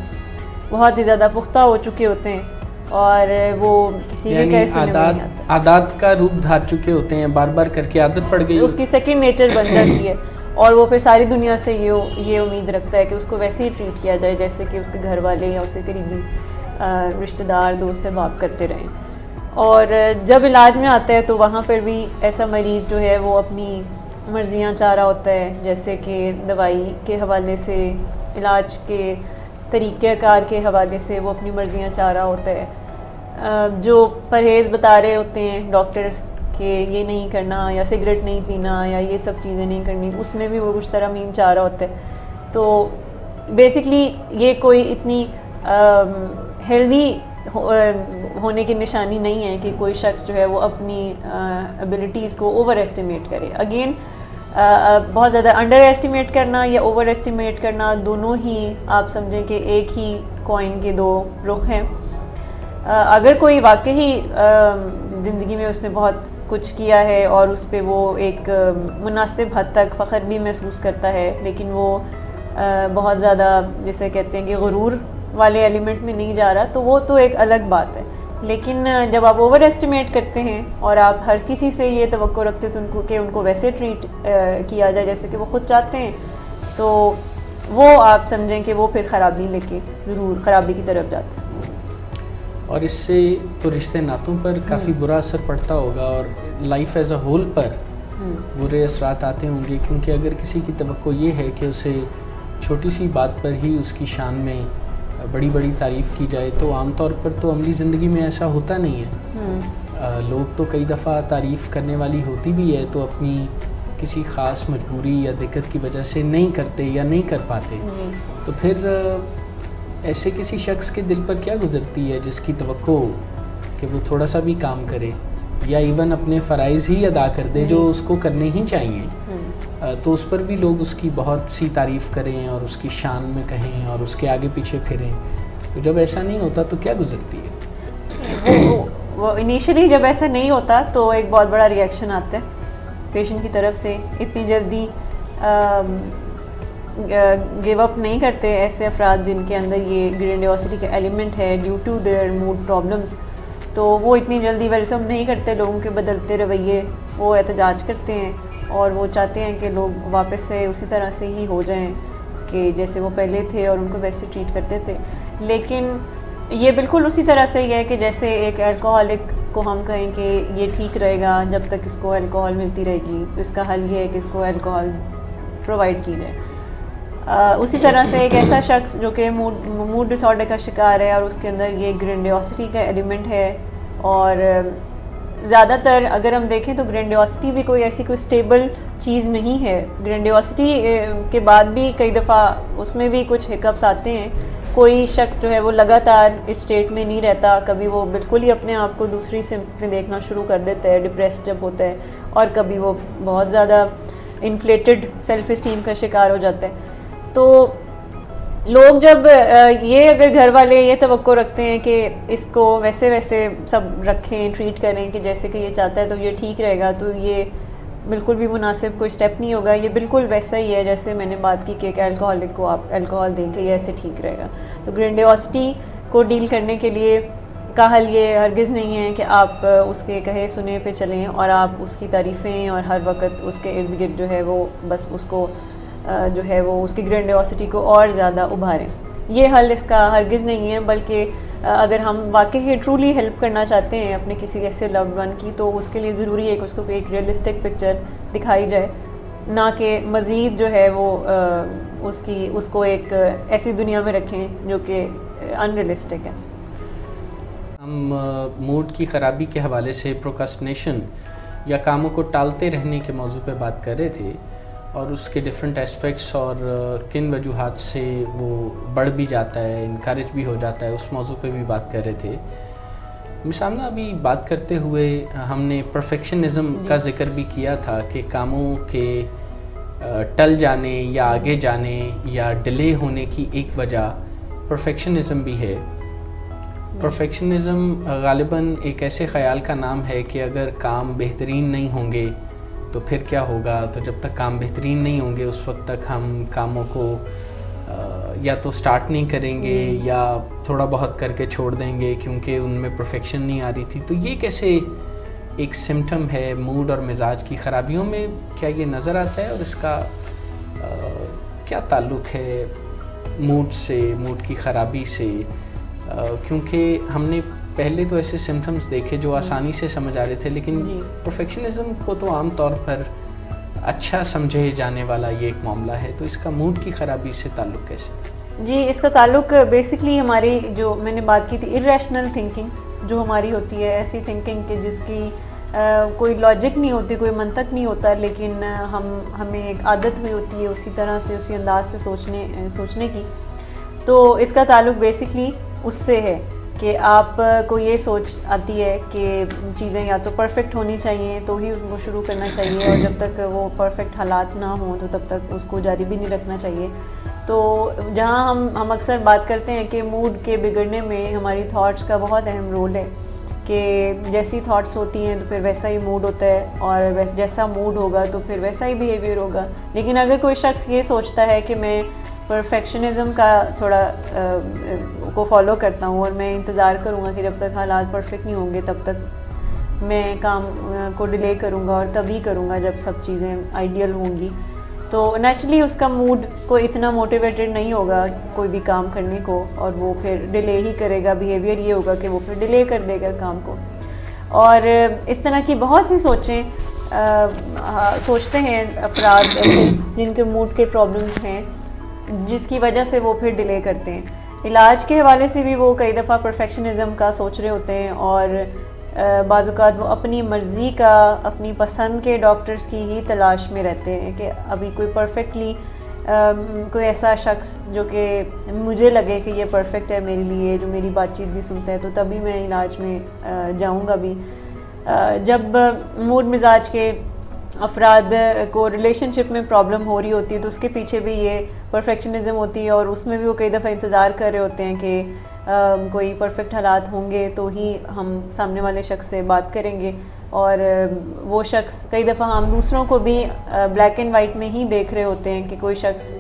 [SPEAKER 2] बहुत ही ज़्यादा पुख्ता हो चुके होते हैं, और वो किसी के कहे सुनने में नहीं आता।
[SPEAKER 1] आदत का रूप धार चुके होते हैं, बार बार करके आदत पड़ गई,
[SPEAKER 2] उसकी सेकंड नेचर बन जाती है, और वो फिर सारी दुनिया से ये उम्मीद रखता है कि उसको वैसे ही ट्रीट किया जाए जैसे कि उसके घर वाले या उसके करीबी रिश्तेदार दोस्त अहबाब करते रहें। और जब इलाज में आता है तो वहाँ पर भी ऐसा मरीज़ जो है वो अपनी मर्जियाँ चाह रहा होता है, जैसे कि दवाई के हवाले से, इलाज के तरीक़ेकार के हवाले से वो अपनी मर्जियाँ चाह रहा होता है। जो परहेज़ बता रहे होते हैं डॉक्टर्स कि ये नहीं करना या सिगरेट नहीं पीना या ये सब चीज़ें नहीं करनी, उसमें भी वो कुछ तरमीम चाह रहा होता है। तो बेसिकली ये कोई इतनी हेल्दी होने की निशानी नहीं है कि कोई शख्स जो है वो अपनी एबिलिटीज़ को ओवर एस्टिमेट करे। अगेन बहुत ज़्यादा अंडर एस्टिमेट करना या ओवर एस्टिमेट करना दोनों ही आप समझें कि एक ही कॉइन के दो रुख हैं। अगर कोई वाकई ज़िंदगी में उसने बहुत कुछ किया है और उस पर वो एक मुनासिब हद तक फ़ख्र भी महसूस करता है, लेकिन वो बहुत ज़्यादा जिसे कहते हैं कि गुरूर वाले एलिमेंट में नहीं जा रहा, तो वो तो एक अलग बात है। लेकिन जब आप ओवर एस्टिमेट करते हैं और आप हर किसी से ये तवक्को रखते हैं कि उनको वैसे ट्रीट किया जाए जैसे कि वो ख़ुद चाहते हैं, तो वो आप समझें कि वो फिर ख़राबी लेके ज़रूर ख़राबी की तरफ जाता है।
[SPEAKER 1] और इससे तो रिश्ते नातों पर काफ़ी बुरा असर पड़ता होगा और लाइफ एज अ होल पर बुरे असरात आते होंगे, क्योंकि अगर किसी की तवक्को ये है कि उसे छोटी सी बात पर ही उसकी शान में बड़ी बड़ी तारीफ़ की जाए, तो आमतौर पर तो अमली ज़िंदगी में ऐसा होता नहीं है। लोग तो कई दफ़ा तारीफ़ करने वाली होती भी है तो अपनी किसी ख़ास मजबूरी या दिक्कत की वजह से नहीं करते या नहीं कर पाते, तो फिर ऐसे किसी शख्स के दिल पर क्या गुजरती है जिसकी तवक्को कि वो थोड़ा सा भी काम करे या इवन अपने फ़राइज़ ही अदा कर दे जो उसको करने ही चाहिए, तो उस पर भी लोग उसकी बहुत सी तारीफ़ करें और उसकी शान में कहें और उसके आगे पीछे फिरें। तो जब ऐसा नहीं होता तो क्या गुजरती है?
[SPEAKER 2] वो इनिशियली जब ऐसा नहीं होता तो एक बहुत बड़ा रिएक्शन आता है पेशेंट की तरफ से। इतनी जल्दी गिव अप नहीं करते ऐसे अफराद जिनके अंदर ये ग्रेंडियोसिटी का एलिमेंट है due to their mood problems. तो वो इतनी जल्दी वेलकम नहीं करते लोगों के बदलते रवैये, वो एहतजाज करते हैं और वो चाहते हैं कि लोग वापस से उसी तरह से ही हो जाएं कि जैसे वो पहले थे और उनको वैसे ट्रीट करते थे। लेकिन ये बिल्कुल उसी तरह से ही है कि जैसे एक अल्कोहलिक को हम कहें कि ये ठीक रहेगा जब तक इसको अल्कोहल मिलती रहेगी, तो इसका हल ये है कि इसको अल्कोहल प्रोवाइड की जाए। उसी तरह से एक ऐसा शख्स जो कि मूड डिसऑर्डर का शिकार है और उसके अंदर ये ग्रेंडियोसिटी का एलिमेंट है, और ज़्यादातर अगर हम देखें तो ग्रेंडियोसिटी भी कोई ऐसी कोई स्टेबल चीज़ नहीं है। ग्रेंडियोसिटी के बाद भी कई दफ़ा उसमें भी कुछ हिकअप्स आते हैं। कोई शख्स जो है वो लगातार इस स्टेट में नहीं रहता, कभी वो बिल्कुल ही अपने आप को दूसरी सिम्त में देखना शुरू कर देता है डिप्रेस्ड जब होता है, और कभी वो बहुत ज़्यादा इन्फ्लेटेड सेल्फ इस्टीम का शिकार हो जाता है। तो लोग जब ये अगर घर वाले ये तवक्को रखते हैं कि इसको वैसे वैसे सब रखें, ट्रीट करें कि जैसे कि ये चाहता है तो ये ठीक रहेगा, तो ये बिल्कुल भी मुनासिब कोई स्टेप नहीं होगा। ये बिल्कुल वैसा ही है जैसे मैंने बात की कि एक अल्कोहलिक को आप अल्कोहल दें कि ये ऐसे ठीक रहेगा। तो ग्रेंडियोसिटी को डील करने के लिए का हल ये हरगिज़ नहीं है कि आप उसके कहे सुने पे चलें और आप उसकी तारीफ़ें और हर वक्त उसके इर्द गिर्द जो है वो बस उसको जो है वो उसकी ग्रेंडियोसिटी को और ज़्यादा उभारें। ये हल इसका हरगिज़ नहीं है, बल्कि अगर हम वाकई ट्रूली हेल्प करना चाहते हैं अपने किसी ऐसे लव्ड वन की, तो उसके लिए ज़रूरी है कि उसको एक रियलिस्टिक पिक्चर दिखाई जाए, ना कि मज़ीद जो है वो उसको एक ऐसी दुनिया में रखें जो कि अनरियलिस्टिक है।
[SPEAKER 1] हम मूड की ख़राबी के हवाले से प्रोक्रास्टिनेशन या कामों को टालते रहने के मौजू पे बात कर रहे थे और उसके डिफरेंट एस्पेक्ट्स और किन वजूहात से वो बढ़ भी जाता है, इनकरेज भी हो जाता है, उस मौजू पे भी बात कर रहे थे। मिसाल अभी बात करते हुए हमने परफेक्शनिज़म का ज़िक्र भी किया था कि कामों के टल जाने या आगे जाने या डिले होने की एक वजह परफेक्शनिज़म भी है। परफेक्शनिज़म ग़ालिबन एक ऐसे ख़याल का नाम है कि अगर काम बेहतरीन नहीं होंगे तो फिर क्या होगा। तो जब तक काम बेहतरीन नहीं होंगे उस वक्त तक हम कामों को या तो स्टार्ट नहीं करेंगे या थोड़ा बहुत करके छोड़ देंगे क्योंकि उनमें परफेक्शन नहीं आ रही थी। तो ये कैसे एक सिम्टम है मूड और मिजाज की ख़राबियों में, क्या ये नज़र आता है और इसका क्या ताल्लुक़ है मूड से, मूड की ख़राबी से? क्योंकि हमने पहले तो ऐसे सिम्टम्स देखे जो आसानी से समझ आ रहे थे, लेकिन परफेक्शनिज़म को तो आम तौर पर अच्छा समझे जाने वाला ये एक मामला है, तो इसका मूड की ख़राबी से ताल्लुक़ कैसे?
[SPEAKER 2] जी, इसका ताल्लुक़ बेसिकली हमारी जो मैंने बात की थी इर्रेशनल थिंकिंग जो हमारी होती है, ऐसी थिंकिंग कि जिसकी कोई लॉजिक नहीं होती, कोई मंतक नहीं होता, लेकिन हमें एक आदत हुई होती है उसी तरह से, उसी अंदाज से सोचने की। तो इसका ताल्लुक़ बेसिकली उससे है कि आपको ये सोच आती है कि चीज़ें या तो परफेक्ट होनी चाहिए तो ही उसको शुरू करना चाहिए, और जब तक वो परफेक्ट हालात ना हो तो तब तक उसको जारी भी नहीं रखना चाहिए। तो जहाँ हम अक्सर बात करते हैं कि मूड के बिगड़ने में हमारी थॉट्स का बहुत अहम रोल है कि जैसी थॉट्स होती हैं तो फिर वैसा ही मूड होता है, और जैसा मूड होगा तो फिर वैसा ही बिहेवियर होगा। लेकिन अगर कोई शख्स ये सोचता है कि मैं परफेक्शनिज़म का थोड़ा को फॉलो करता हूँ और मैं इंतज़ार करूँगा कि जब तक हालात परफेक्ट नहीं होंगे तब तक मैं काम को डिले करूँगा और तभी करूँगा जब सब चीज़ें आइडियल होंगी, तो नेचुरली उसका मूड को इतना मोटिवेटेड नहीं होगा कोई भी काम करने को, और वो फिर डिले ही करेगा। बिहेवियर ये होगा कि वो फिर डिले कर देगा काम को। और इस तरह की बहुत सी सोचते हैं अफराद ऐसे जिनके मूड के प्रॉब्लम्स हैं, जिसकी वजह से वो फिर डिले करते हैं। इलाज के हवाले से भी वो कई दफ़ा परफेक्शनिज़म का सोच रहे होते हैं, और बाज़ औक़ात वो अपनी मर्ज़ी का, अपनी पसंद के डॉक्टर्स की ही तलाश में रहते हैं कि अभी कोई परफेक्टली कोई ऐसा शख्स जो कि मुझे लगे कि ये परफेक्ट है मेरे लिए, जो मेरी बातचीत भी सुनता है, तो तभी मैं इलाज में जाऊंगा भी। जब मूड मिजाज के अफराद को रिलेशनशिप में प्रॉब्लम हो रही होती है तो उसके पीछे भी ये परफेक्शनिज़म होती है, और उसमें भी वो कई दफ़ा इंतज़ार कर रहे होते हैं कि कोई परफेक्ट हालात होंगे तो ही हम सामने वाले शख्स से बात करेंगे। और वो शख्स कई दफ़ा हम दूसरों को भी ब्लैक एंड वाइट में ही देख रहे होते हैं कि कोई शख्स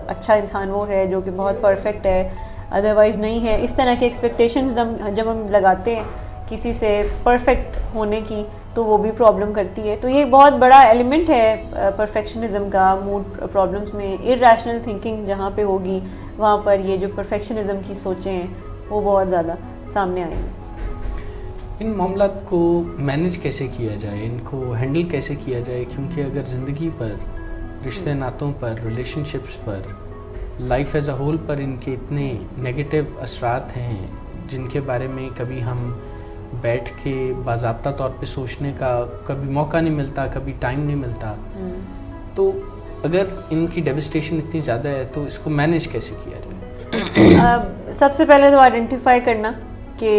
[SPEAKER 2] अच्छा इंसान वो है जो कि बहुत परफेक्ट है, अदरवाइज़ नहीं है। इस तरह के एक्सपेक्टेशंस जब हम लगाते हैं किसी से परफेक्ट होने की, तो वो भी प्रॉब्लम करती है। तो ये बहुत बड़ा एलिमेंट है परफेक्शनिज़म का मूड प्रॉब्लम्स में। इरैशनल थिंकिंग जहाँ पे होगी वहाँ पर ये जो परफेक्शनिज़म की सोचें हैं वो बहुत ज़्यादा सामने आएंगी।
[SPEAKER 1] इन मामलात को मैनेज कैसे किया जाए, इनको हैंडल कैसे किया जाए? क्योंकि अगर ज़िंदगी पर, रिश्ते नातों पर, रिलेशनशिप्स पर, लाइफ एज अ होल पर इनके इतने नेगेटिव असरात हैं जिनके बारे में कभी हम बैठ के बाज़ाब्ता तौर पे सोचने का कभी मौका नहीं मिलता, कभी टाइम नहीं मिलता। तो अगर इनकी डेविस्टेशन इतनी ज़्यादा है तो इसको मैनेज कैसे किया जाए?
[SPEAKER 2] सबसे पहले तो आइडेंटिफाई करना कि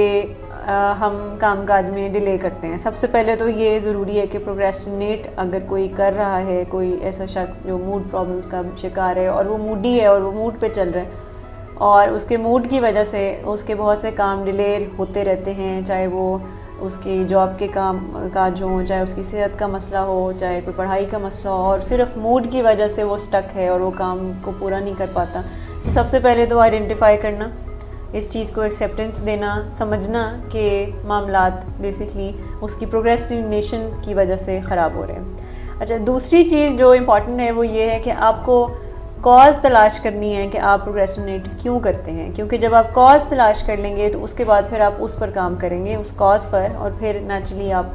[SPEAKER 2] हम कामकाज में डिले करते हैं। सबसे पहले तो ये ज़रूरी है कि प्रोक्रेस्टिनेट अगर कोई कर रहा है, कोई ऐसा शख्स जो मूड प्रॉब्लम्स का शिकार है और वो मूडी है और वो मूड पे चल रहा है और उसके मूड की वजह से उसके बहुत से काम डिले होते रहते हैं, चाहे वो उसकी जॉब के काम काज हो, चाहे उसकी सेहत का मसला हो, चाहे कोई पढ़ाई का मसला हो, और सिर्फ मूड की वजह से वो स्टक है और वो काम को पूरा नहीं कर पाता। तो सबसे पहले तो आइडेंटिफाई करना, इस चीज़ को एक्सेप्टेंस देना, समझना कि मामलात बेसिकली उसकी प्रोक्रेस्टिनेशन की वजह से ख़राब हो रहे हैं। अच्छा, दूसरी चीज़ जो इम्पॉर्टेंट है वो ये है कि आपको कॉज तलाश करनी है कि आप प्रोक्रेस्टिनेट क्यों करते हैं, क्योंकि जब आप कॉज तलाश कर लेंगे तो उसके बाद फिर आप उस पर काम करेंगे, उस कॉज पर, और फिर नेचुरली आप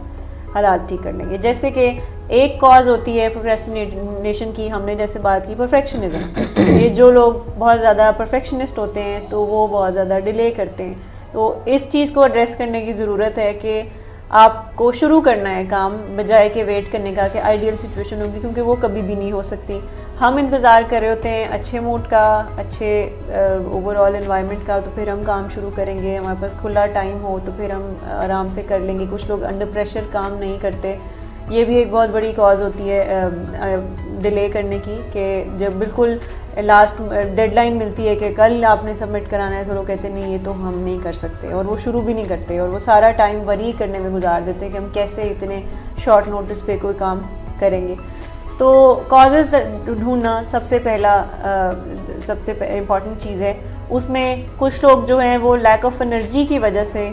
[SPEAKER 2] हालात ठीक कर लेंगे। जैसे कि एक कॉज होती है प्रोक्रेस्टिनेशन की, हमने जैसे बात की परफेक्शनिज्म। ये जो लोग बहुत ज़्यादा परफेक्शनिस्ट होते हैं तो वो बहुत ज़्यादा डिले करते हैं। तो इस चीज़ को एड्रेस करने की ज़रूरत है कि आपको शुरू करना है काम, बजाय के वेट करने का कि आइडियल सिचुएशन होगी, क्योंकि वो कभी भी नहीं हो सकती। हम इंतज़ार कर रहे होते हैं अच्छे मूड का, अच्छे ओवरऑल एनवायरनमेंट का, तो फिर हम काम शुरू करेंगे। हमारे पास खुला टाइम हो तो फिर हम आराम से कर लेंगे। कुछ लोग अंडर प्रेशर काम नहीं करते, ये भी एक बहुत बड़ी कॉज होती है डिले करने की, कि जब बिल्कुल लास्ट डेडलाइन मिलती है कि कल आपने सबमिट कराना है तो लोग कहते हैं नहीं ये तो हम नहीं कर सकते, और वो शुरू भी नहीं करते, और वो सारा टाइम वरी करने में गुजार देते हैं कि हम कैसे इतने शॉर्ट नोटिस पे कोई काम करेंगे। तो कॉजेज़ ढूंढना सबसे पहला सबसे इम्पॉर्टेंट चीज़ है। उसमें कुछ लोग जो हैं वो लैक ऑफ एनर्जी की वजह से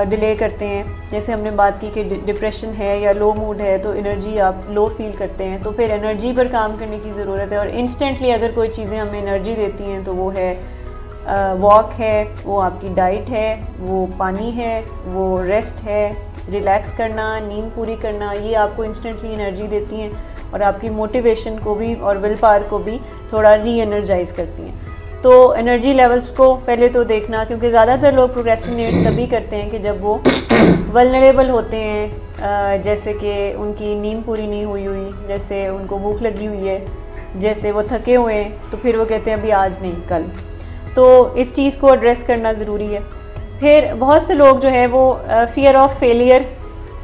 [SPEAKER 2] डिले करते हैं। जैसे हमने बात की कि डिप्रेशन है या लो मूड है तो एनर्जी आप लो फील करते हैं, तो फिर एनर्जी पर काम करने की ज़रूरत है। और इंस्टेंटली अगर कोई चीज़ें हमें एनर्जी देती हैं तो वो है वॉक है, वो आपकी डाइट है, वो पानी है, वो रेस्ट है, रिलैक्स करना, नींद पूरी करना, ये आपको इंस्टेंटली एनर्जी देती हैं और आपकी मोटिवेशन को भी और विल पावर को भी थोड़ा री एनर्जाइज़ करती हैं। तो एनर्जी लेवल्स को पहले तो देखना, क्योंकि ज़्यादातर लोग प्रोक्रेस्टिनेट तभी करते हैं कि जब वो वल्नरेबल होते हैं, जैसे कि उनकी नींद पूरी नहीं हुई, जैसे उनको भूख लगी हुई है, जैसे वो थके हुए हैं, तो फिर वो कहते हैं अभी आज नहीं कल। तो इस चीज़ को एड्रेस करना ज़रूरी है। फिर बहुत से लोग जो है वो फियर ऑफ फेलियर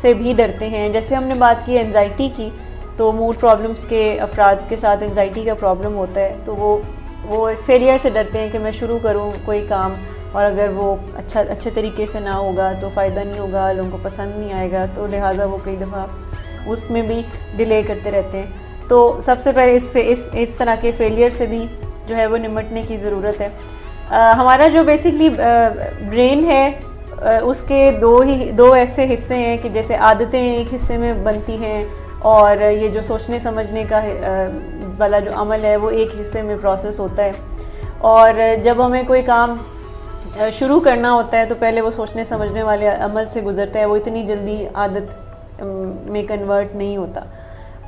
[SPEAKER 2] से भी डरते हैं। जैसे हमने बात की एंजाइटी की, तो मूड प्रॉब्लम्स के अफराद के साथ एंजाइटी का प्रॉब्लम होता है, तो वो एक फेलियर से डरते हैं कि मैं शुरू करूं कोई काम और अगर वो अच्छे तरीके से ना होगा तो फ़ायदा नहीं होगा, लोगों को पसंद नहीं आएगा, तो लिहाजा वो कई दफ़ा उसमें भी डिले करते रहते हैं। तो सबसे पहले इस तरह के फेलियर से भी जो है वो निपटने की ज़रूरत है। हमारा जो बेसिकली ब्रेन है उसके दो ऐसे हिस्से हैं कि जैसे आदतें एक हिस्से में बनती हैं और ये जो सोचने समझने का वाला जो अमल है वो एक हिस्से में प्रोसेस होता है। और जब हमें कोई काम शुरू करना होता है तो पहले वो सोचने समझने वाले अमल से गुजरता है, वो इतनी जल्दी आदत में कन्वर्ट नहीं होता।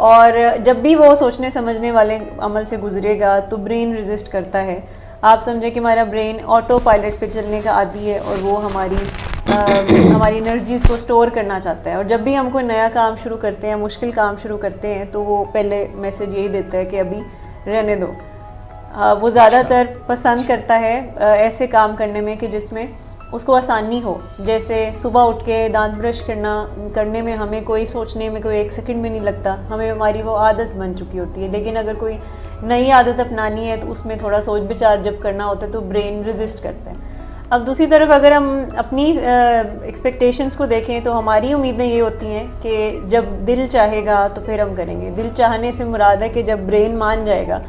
[SPEAKER 2] और जब भी वो सोचने समझने वाले अमल से गुजरेगा तो ब्रेन रेजिस्ट करता है। आप समझें कि हमारा ब्रेन ऑटो पायलट पे चलने का आदी है और वो हमारी एनर्जीज़ को स्टोर करना चाहता है। और जब भी हम कोई नया काम शुरू करते हैं, मुश्किल काम शुरू करते हैं, तो वो पहले मैसेज यही देता है कि अभी रहने दो, वो ज़्यादातर पसंद करता है ऐसे काम करने में कि जिसमें उसको आसानी हो। जैसे सुबह उठ के दांत ब्रश करने में हमें कोई सोचने में कोई 1 सेकंड भी नहीं लगता, हमें हमारी वो आदत बन चुकी होती है। लेकिन अगर कोई नई आदत अपनानी है तो उसमें थोड़ा सोच विचार जब करना होता है तो ब्रेन रेजिस्ट करता है। अब दूसरी तरफ अगर हम अपनी एक्सपेक्टेशंस को देखें तो हमारी उम्मीदें ये होती हैं कि जब दिल चाहेगा तो फिर हम करेंगे। दिल चाहने से मुराद है कि जब ब्रेन मान जाएगा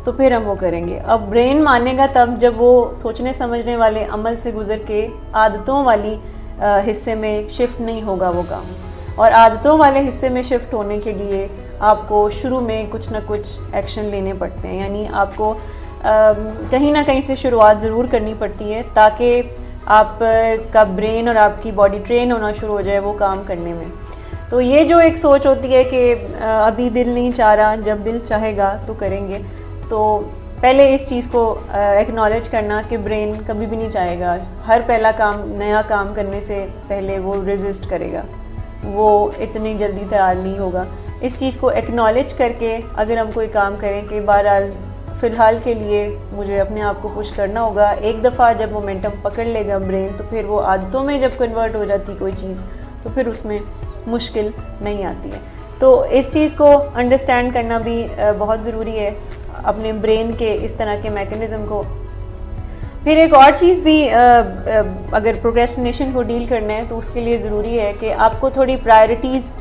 [SPEAKER 2] तो फिर हम वो करेंगे। अब ब्रेन मानेगा तब जब वो सोचने समझने वाले अमल से गुजर के आदतों वाली हिस्से में शिफ्ट नहीं होगा वो काम। और आदतों वाले हिस्से में शिफ्ट होने के लिए आपको शुरू में कुछ ना कुछ एक्शन लेने पड़ते हैं, यानी आपको कहीं ना कहीं से शुरुआत ज़रूर करनी पड़ती है ताकि आपका ब्रेन और आपकी बॉडी ट्रेन होना शुरू हो जाए वो काम करने में। तो ये जो एक सोच होती है कि अभी दिल नहीं चाह रहा, जब दिल चाहेगा तो करेंगे, तो पहले इस चीज़ को एक्नॉलेज करना कि ब्रेन कभी भी नहीं चाहेगा। हर पहला काम, नया काम करने से पहले वो रेजिस्ट करेगा, वो इतनी जल्दी तैयार नहीं होगा। इस चीज़ को एक्नॉलेज करके अगर हम कोई काम करें कि बहरहाल फ़िलहाल के लिए मुझे अपने आप को पुश करना होगा, एक दफ़ा जब मोमेंटम पकड़ लेगा ब्रेन तो फिर वो आदतों में जब कन्वर्ट हो जाती कोई चीज़ तो फिर उसमें मुश्किल नहीं आती है। तो इस चीज़ को अंडरस्टैंड करना भी बहुत ज़रूरी है, अपने ब्रेन के इस तरह के मैकेनिज़्म को। फिर एक और चीज़ भी अगर प्रोक्रेस्टिनेशन को डील करना है तो उसके लिए ज़रूरी है कि आपको थोड़ी प्रायोरिटीज़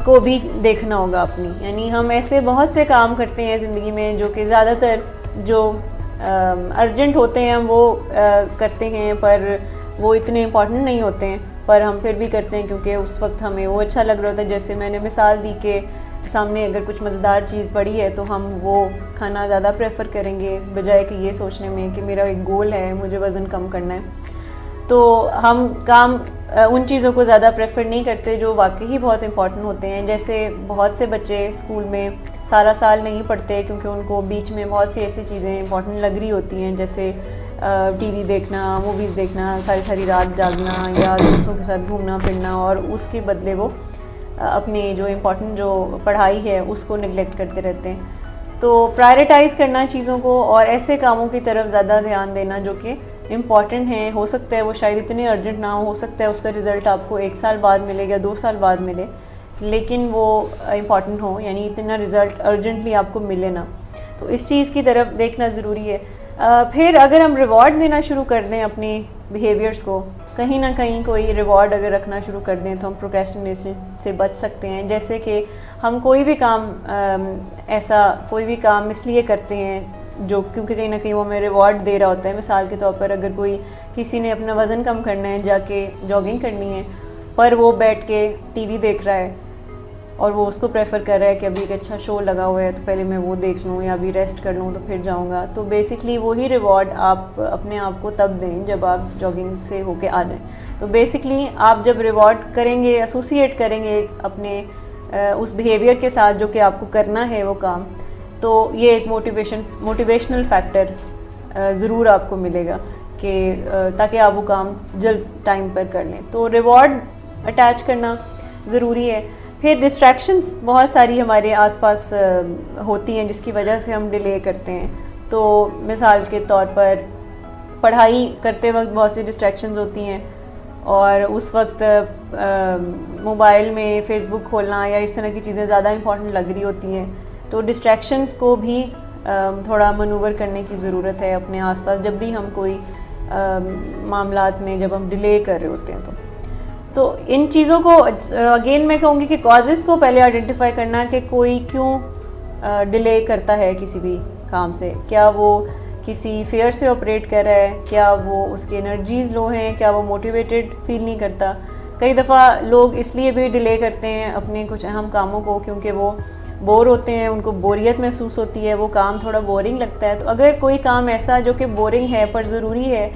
[SPEAKER 2] को भी देखना होगा अपनी। यानी हम ऐसे बहुत से काम करते हैं ज़िंदगी में जो कि ज़्यादातर जो अर्जेंट होते हैं हम वो करते हैं, पर वो इतने इम्पॉर्टेंट नहीं होते हैं, पर हम फिर भी करते हैं क्योंकि उस वक्त हमें वो अच्छा लग रहा होता है। जैसे मैंने मिसाल दी कि सामने अगर कुछ मज़ेदार चीज़ पड़ी है तो हम वो खाना ज़्यादा प्रेफर करेंगे बजाय कि ये सोचने में कि मेरा एक गोल है, मुझे वज़न कम करना है। तो हम काम उन चीज़ों को ज़्यादा प्रेफर नहीं करते जो वाकई ही बहुत इंपॉर्टेंट होते हैं। जैसे बहुत से बच्चे स्कूल में सारा साल नहीं पढ़ते क्योंकि उनको बीच में बहुत सी ऐसी चीज़ें इंपॉर्टेंट लग रही होती हैं, जैसे टीवी देखना, मूवीज़ देखना, सारी सारी रात जागना या दोस्तों के साथ घूमना फिरना, और उसके बदले वो अपनी जो इम्पोर्टेंट जो पढ़ाई है उसको निगलेक्ट करते रहते हैं। तो प्रायोरिटाइज़ करना चीज़ों को और ऐसे कामों की तरफ ज़्यादा ध्यान देना जो कि इम्पॉर्टेंट हैं। हो सकता है वो शायद इतने अर्जेंट ना हो सकता है उसका रिज़ल्ट आपको 1 साल बाद मिले या 2 साल बाद मिले, लेकिन वो इम्पॉर्टेंट हो, यानी इतना रिज़ल्ट अर्जेंटली आपको मिले ना। तो इस चीज़ की तरफ देखना ज़रूरी है। फिर अगर हम रिवॉर्ड देना शुरू कर दें अपनी बिहेवियर्स को, कहीं ना कहीं कोई रिवॉर्ड अगर रखना शुरू कर दें तो हम प्रोक्रेस्टिनेशन से बच सकते हैं। जैसे कि हम कोई भी काम इसलिए करते हैं जो क्योंकि कहीं ना कहीं वो हमें रिवॉर्ड दे रहा होता है। मिसाल के तौर पर अगर किसी ने अपना वज़न कम करना है, जाके जॉगिंग करनी है, पर वो बैठ के टीवी देख रहा है और वो उसको प्रेफर कर रहा है कि अभी एक अच्छा शो लगा हुआ है तो पहले मैं वो देख लूँ या अभी रेस्ट कर लूँ तो फिर जाऊँगा, तो बेसिकली वही रिवॉर्ड आप अपने आप को तब दें जब आप जॉगिंग से होके आ जाएं। तो बेसिकली आप जब रिवॉर्ड करेंगे, एसोसिएट करेंगे अपने उस बिहेवियर के साथ जो कि आपको करना है वो काम, तो ये एक मोटिवेशनल फैक्टर ज़रूर आपको मिलेगा कि ताकि आप वो काम जल्द टाइम पर कर लें। तो रिवॉर्ड अटैच करना ज़रूरी है। फिर डिस्ट्रैक्शंस बहुत सारी हमारे आसपास होती हैं जिसकी वजह से हम डिले करते हैं। तो मिसाल के तौर पर पढ़ाई करते वक्त बहुत सी डिस्ट्रैक्शंस होती हैं और उस वक्त मोबाइल में फ़ेसबुक खोलना या इस तरह की चीज़ें ज़्यादा इंपॉर्टेंट लग रही होती हैं। तो डिस्ट्रैक्शंस को भी थोड़ा मनूवर करने की ज़रूरत है अपने आसपास जब भी हम कोई मामलात में जब हम डिले कर रहे होते हैं। तो इन चीज़ों को अगेन मैं कहूँगी कि कॉजेज़ को पहले आइडेंटिफाई करना कि कोई क्यों डिले करता है किसी भी काम से। क्या वो किसी फेयर से ऑपरेट कर रहा है, क्या वो उसकी एनर्जीज़ लो हैं, क्या वो मोटिवेटेड फील नहीं करता। कई दफ़ा लोग इसलिए भी डिले करते हैं अपने कुछ अहम कामों को क्योंकि वो बोर होते हैं, उनको बोरियत महसूस होती है, वो काम थोड़ा बोरिंग लगता है। तो अगर कोई काम ऐसा जो कि बोरिंग है पर ज़रूरी है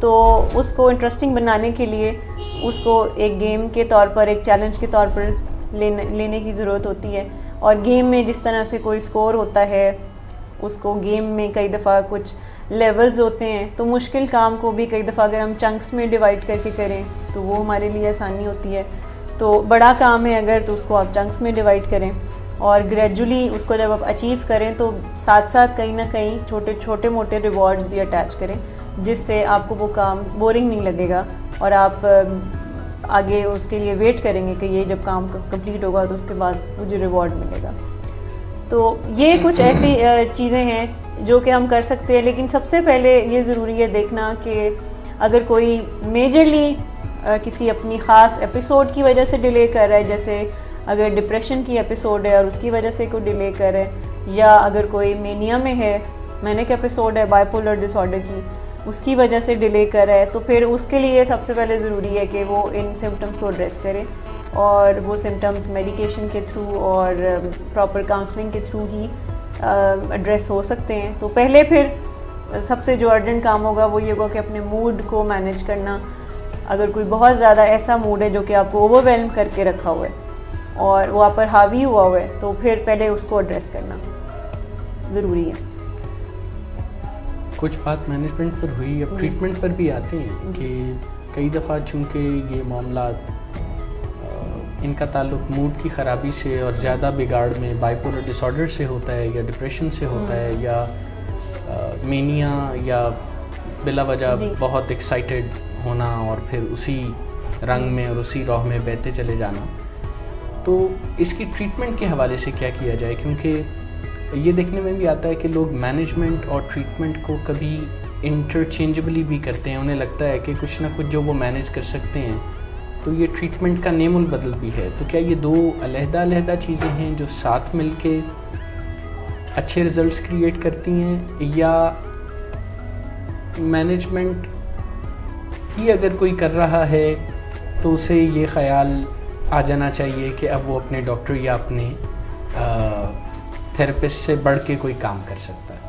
[SPEAKER 2] तो उसको इंटरेस्टिंग बनाने के लिए उसको एक गेम के तौर पर, एक चैलेंज के तौर पर लेने की ज़रूरत होती है। और गेम में जिस तरह से कोई स्कोर होता है, उसको गेम में कई दफ़ा कुछ लेवल्स होते हैं, तो मुश्किल काम को भी कई दफ़ा अगर हम चंक्स में डिवाइड करके करें तो वो हमारे लिए आसानी होती है। तो बड़ा काम है अगर तो उसको आप चंक्स में डिवाइड करें और ग्रेजुअली उसको जब आप अचीव करें तो साथ साथ कहीं ना कहीं छोटे छोटे मोटे रिवॉर्ड्स भी अटैच करें, जिससे आपको वो काम बोरिंग नहीं लगेगा और आप आगे उसके लिए वेट करेंगे कि ये जब काम कंप्लीट होगा तो उसके बाद मुझे रिवॉर्ड मिलेगा। तो ये कुछ ऐसी चीज़ें हैं जो कि हम कर सकते हैं, लेकिन सबसे पहले ये ज़रूरी है देखना कि अगर कोई मेजरली किसी अपनी ख़ास एपिसोड की वजह से डिले कर रहा है, जैसे अगर डिप्रेशन की एपिसोड है और उसकी वजह से कोई डिले कर रहा है, या अगर कोई मेनिया में है, मैनिक एपिसोड है बाइपोलर डिसऑर्डर की, उसकी वजह से डिले कर रहा है, तो फिर उसके लिए सबसे पहले ज़रूरी है कि वो इन सिम्टम्स को एड्रेस करे और वो सिम्टम्स मेडिकेशन के थ्रू और प्रॉपर काउंसलिंग के थ्रू ही एड्रेस हो सकते हैं। तो पहले फिर सबसे जो अर्जेंट काम होगा वो ये होगा कि अपने मूड को मैनेज करना। अगर कोई बहुत ज़्यादा ऐसा मूड है जो कि आपको ओवरवेल्म करके रखा हुआ है और वो आप पर हावी हुआ हुआ है, तो फिर पहले उसको एड्रेस करना ज़रूरी है।
[SPEAKER 1] कुछ बात मैनेजमेंट पर हुई, अब ट्रीटमेंट पर भी आते हैं कि कई दफ़ा चूँकि ये मामला इनका ताल्लुक मूड की ख़राबी से और ज़्यादा बिगाड़ में बाइपोलर डिसऑर्डर से होता है या डिप्रेशन से होता है या मेनिया या बिला वजह बहुत एक्साइटेड होना और फिर उसी रंग में और उसी राह में बहते चले जाना। तो इसकी ट्रीटमेंट के हवाले से क्या किया जाए, क्योंकि ये देखने में भी आता है कि लोग मैनेजमेंट और ट्रीटमेंट को कभी इंटरचेंजेबली भी करते हैं। उन्हें लगता है कि कुछ ना कुछ जो वो मैनेज कर सकते हैं तो ये ट्रीटमेंट का नेमुल बदल भी है। तो क्या ये दो अलहदा चीज़ें हैं जो साथ मिलके अच्छे रिजल्ट्स क्रिएट करती हैं, या मैनेजमेंट ही अगर कोई कर रहा है तो उसे ये ख़याल आ जाना चाहिए कि अब वो अपने डॉक्टर या अपने थेरेपिस्ट से बढ़ के कोई काम कर सकता है?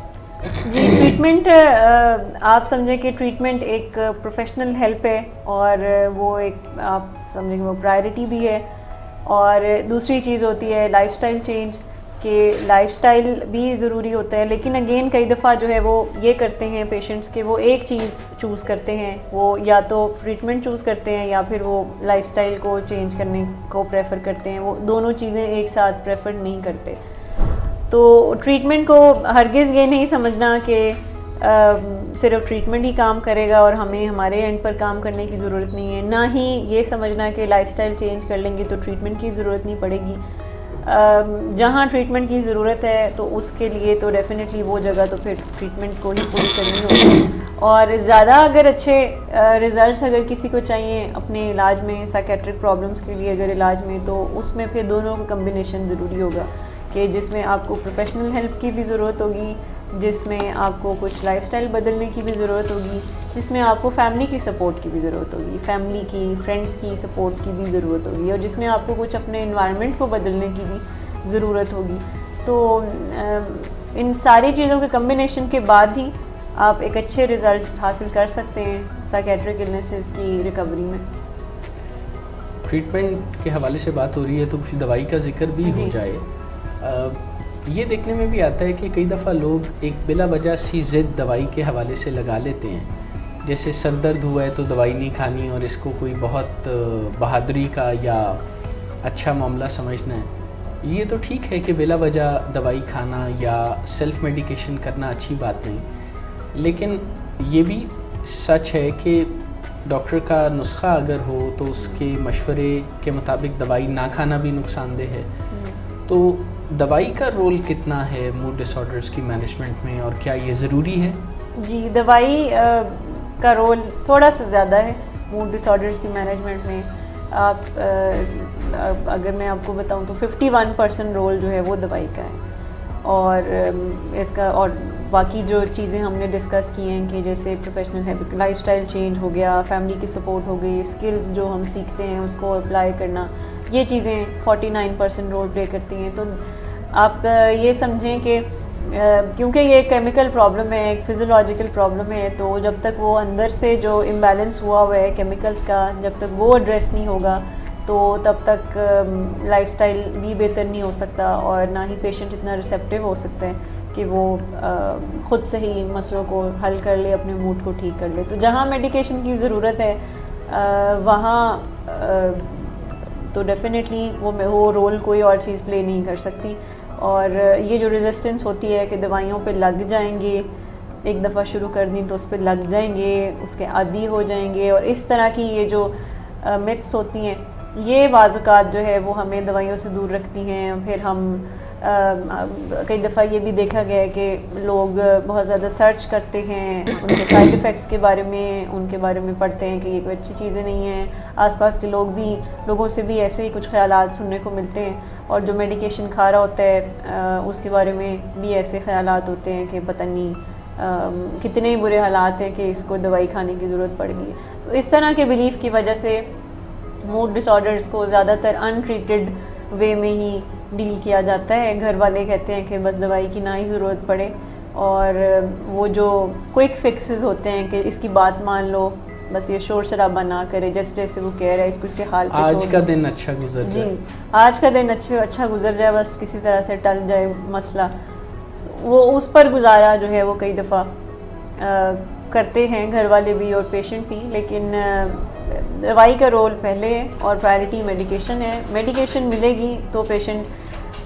[SPEAKER 2] जी, ट्रीटमेंट आप समझें कि ट्रीटमेंट एक प्रोफेशनल हेल्प है और वो एक आप समझें वो प्रायोरिटी भी है। और दूसरी चीज़ होती है लाइफस्टाइल चेंज, कि लाइफस्टाइल भी ज़रूरी होता है। लेकिन अगेन कई दफ़ा जो है वो ये करते हैं पेशेंट्स के, वो एक चीज़ चूज़ करते हैं, वो या तो ट्रीटमेंट चूज़ करते हैं या फिर वो लाइफस्टाइल को चेंज करने को प्रेफर करते हैं। वो दोनों चीज़ें एक साथ प्रेफर नहीं करते। तो ट्रीटमेंट को हरगिज़ ये नहीं समझना कि सिर्फ ट्रीटमेंट ही काम करेगा और हमें हमारे एंड पर काम करने की ज़रूरत नहीं है। ना ही ये समझना कि लाइफस्टाइल चेंज कर लेंगे तो ट्रीटमेंट की ज़रूरत नहीं पड़ेगी। जहाँ ट्रीटमेंट की ज़रूरत है तो उसके लिए तो डेफिनेटली वो जगह तो फिर ट्रीटमेंट को ही पूरी करनी होगी। और ज़्यादा अगर अच्छे रिज़ल्ट्स अगर किसी को चाहिए अपने इलाज में, साइकेट्रिक प्रॉब्लम्स के लिए अगर इलाज में, तो उसमें फिर दोनों का कम्बिनेशन ज़रूरी होगा कि जिसमें आपको प्रोफेशनल हेल्प की भी ज़रूरत होगी, जिसमें आपको कुछ लाइफस्टाइल बदलने की भी ज़रूरत होगी, जिसमें आपको फैमिली की सपोर्ट की भी ज़रूरत होगी, फैमिली की, फ्रेंड्स की सपोर्ट की भी ज़रूरत होगी, और जिसमें आपको कुछ अपने एनवायरनमेंट को बदलने की भी ज़रूरत होगी। तो इन सारी चीज़ों के कम्बिनेशन के बाद ही आप एक अच्छे रिज़ल्ट्स हासिल कर सकते हैं साइकेट्रिक इलनेसेस की रिकवरी में।
[SPEAKER 1] ट्रीटमेंट के हवाले से बात हो रही है तो कुछ दवाई का जिक्र भी हो जाए। ये देखने में भी आता है कि कई दफ़ा लोग एक बिला वजह सी ज़िद दवाई के हवाले से लगा लेते हैं, जैसे सर दर्द हुआ है तो दवाई नहीं खानी और इसको कोई बहुत बहादुरी का या अच्छा मामला समझना है। ये तो ठीक है कि बिला वजह दवाई खाना या सेल्फ़ मेडिकेशन करना अच्छी बात नहीं, लेकिन ये भी सच है कि डॉक्टर का नुस्खा अगर हो तो उसके मशवरे के मुताबिक दवाई ना खाना भी नुकसानदेह है। तो दवाई का रोल कितना है मूड डिसऑर्डर्स की मैनेजमेंट में, और क्या ये ज़रूरी है? जी,
[SPEAKER 2] दवाई का रोल थोड़ा सा ज़्यादा है मूड डिसऑर्डर्स की मैनेजमेंट में। आप अगर मैं आपको बताऊं तो 51% रोल जो है वो दवाई का है, और इसका और बाकी जो चीज़ें हमने डिस्कस की हैं कि जैसे प्रोफेशनल हैबिट, लाइफस्टाइल चेंज हो गया, फैमिली की सपोर्ट हो गई, स्किल्स जो हम सीखते हैं उसको अप्लाई करना, ये चीज़ें 49% रोल प्ले करती हैं। तो आप ये समझें कि क्योंकि ये केमिकल प्रॉब्लम है, एक फिज़ियोलॉजिकल प्रॉब्लम है, तो जब तक वो अंदर से जो इम्बैलेंस हुआ हुआ है केमिकल्स का, जब तक वो एड्रेस नहीं होगा तो तब तक लाइफस्टाइल भी बेहतर नहीं हो सकता और ना ही पेशेंट इतना रिसेप्टिव हो सकते हैं कि वो ख़ुद से ही मसलों को हल कर ले, अपने मूड को ठीक कर ले। तो जहाँ मेडिकेशन की ज़रूरत है वहाँ तो डेफिनेटली वो रोल कोई और चीज़ प्ले नहीं कर सकती। और ये जो रेजिस्टेंस होती है कि दवाइयों पे लग जाएंगे, एक दफ़ा शुरू कर दी तो उस पर लग जाएंगे, उसके आदी हो जाएंगे, और इस तरह की ये जो मिथ्स होती हैं, ये बाज़-औक़ात जो है वो हमें दवाइयों से दूर रखती हैं। फिर हम कई दफ़ा ये भी देखा गया है कि लोग बहुत ज़्यादा सर्च करते हैं उनके साइड इफ़ेक्ट्स के बारे में, उनके बारे में पढ़ते हैं कि ये कोई अच्छी चीज़ें नहीं हैं। आसपास के लोगों से भी ऐसे ही कुछ ख़यालात सुनने को मिलते हैं, और जो मेडिकेशन खा रहा होता है उसके बारे में भी ऐसे ख़यालात होते हैं कि पता नहीं कितने बुरे हालात हैं कि इसको दवाई खाने की ज़रूरत पड़ गई। तो इस तरह के बिलीफ की वजह से मूड डिसऑर्डर्स को ज़्यादातर अनट्रीटेड वे में ही डील किया जाता है। घर वाले कहते हैं कि बस दवाई की ना ही ज़रूरत पड़े, और वो जो क्विक फिक्सेस होते हैं कि इसकी बात मान लो, बस ये शोर शराबा ना करे, जैसे वो कह रहा है इसको इसके हाल पे
[SPEAKER 1] आज का दिन अच्छा गुजर जाए।
[SPEAKER 2] जी, आज का दिन अच्छा गुजर जाए, बस किसी तरह से टल जाए मसला, वो उस पर गुजारा जो है वो कई दफ़ा करते हैं घर वाले भी और पेशेंट भी। लेकिन दवाई का रोल पहले है और प्रायोरिटी मेडिकेशन है। मेडिकेशन मिलेगी तो पेशेंट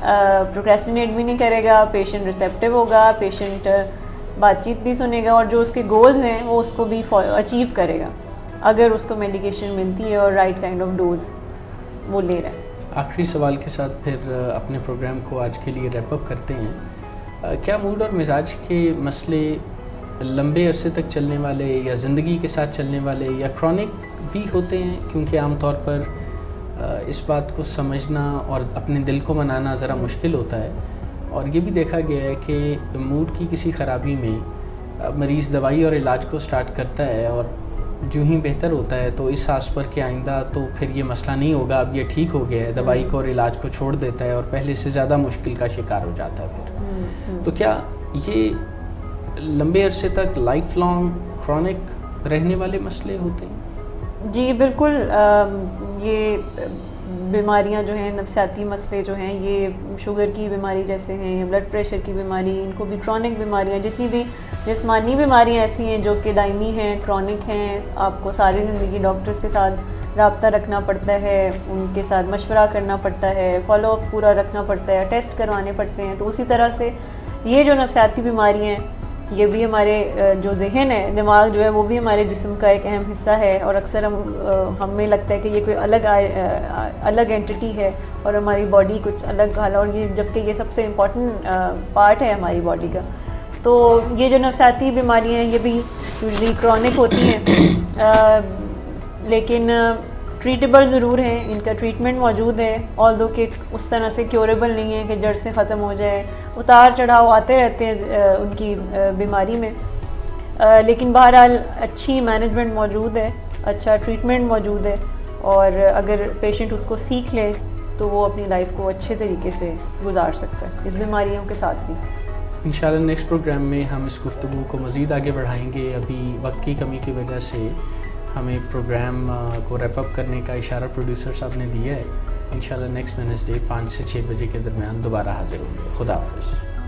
[SPEAKER 2] प्रोक्रेस्टिनेट भी नहीं करेगा, पेशेंट रिसेप्टिव होगा, पेशेंट बातचीत भी सुनेगा, और जो उसके गोल्स हैं वो उसको भी अचीव करेगा अगर उसको मेडिकेशन मिलती है और राइट काइंड ऑफ डोज वो ले रहा है।
[SPEAKER 1] आखिरी सवाल के साथ फिर अपने प्रोग्राम को आज के लिए रैप अप करते हैं। क्या मूड और मिजाज के मसले लंबे अरसे तक चलने वाले, या ज़िंदगी के साथ चलने वाले, या क्रॉनिक भी होते हैं? क्योंकि आमतौर पर इस बात को समझना और अपने दिल को मनाना ज़रा मुश्किल होता है। और ये भी देखा गया है कि मूड की किसी ख़राबी में मरीज़ दवाई और इलाज को स्टार्ट करता है, और जो ही बेहतर होता है तो इस आस पर कि आइंदा तो फिर ये मसला नहीं होगा, अब ये ठीक हो गया है, दवाई को और इलाज को छोड़ देता है और पहले से ज़्यादा मुश्किल का शिकार हो जाता है फिर। तो क्या ये लंबे अरसे तक लाइफ लॉन्ग क्रॉनिक रहने वाले मसले होते हैं?
[SPEAKER 2] जी बिल्कुल। ये बीमारियां जो हैं, नफसियाती मसले जो हैं, ये शुगर की बीमारी जैसे हैं, ब्लड प्रेशर की बीमारी, इनको भी क्रॉनिक बीमारियां, जितनी भी जिस्मानी बीमारियां ऐसी हैं जो कि दायमी हैं, क्रॉनिक हैं, आपको सारी ज़िंदगी डॉक्टर्स के साथ रब्ता रखना पड़ता है, उनके साथ मशवरा करना पड़ता है, फॉलोअप पूरा रखना पड़ता है, टेस्ट करवाने पड़ते हैं। तो उसी तरह से ये जो नफसियाती बीमारियाँ हैं, ये भी हमारे जो जहन है, दिमाग जो है, वो भी हमारे जिस्म का एक अहम हिस्सा है। और अक्सर हमें लगता है कि ये कोई अलग एंटिटी है और हमारी बॉडी कुछ अलग हाल, और ये जबकि ये सबसे इम्पॉर्टेंट पार्ट है हमारी बॉडी का। तो ये जो नफसियाती बीमारियाँ हैं ये भी यूजली क्रॉनिक होती हैं, लेकिन ट्रीटेबल ज़रूर हैं, इनका ट्रीटमेंट मौजूद है, ऑल्दो कि उस तरह से क्योरेबल नहीं है कि जड़ से ख़त्म हो जाए। उतार चढ़ाव आते रहते हैं उनकी बीमारी में, लेकिन बहरहाल अच्छी मैनेजमेंट मौजूद है, अच्छा ट्रीटमेंट मौजूद है, और अगर पेशेंट उसको सीख ले तो वो अपनी लाइफ को अच्छे तरीके से गुजार सकता है इस बीमारियों के साथ भी।
[SPEAKER 1] इंशाल्लाह नेक्स्ट प्रोग्राम में हम इस गुफ्तगू को मज़ीद आगे बढ़ाएंगे। अभी वक्त की कमी की वजह से हमें प्रोग्राम को रैप अप करने का इशारा प्रोड्यूसर साहब ने दिया है। इंशाल्लाह नेक्स्ट वेडनेसडे 5 से 6 बजे के दरमियान दोबारा हाज़िर होंगे। खुदा हाफ़िज़।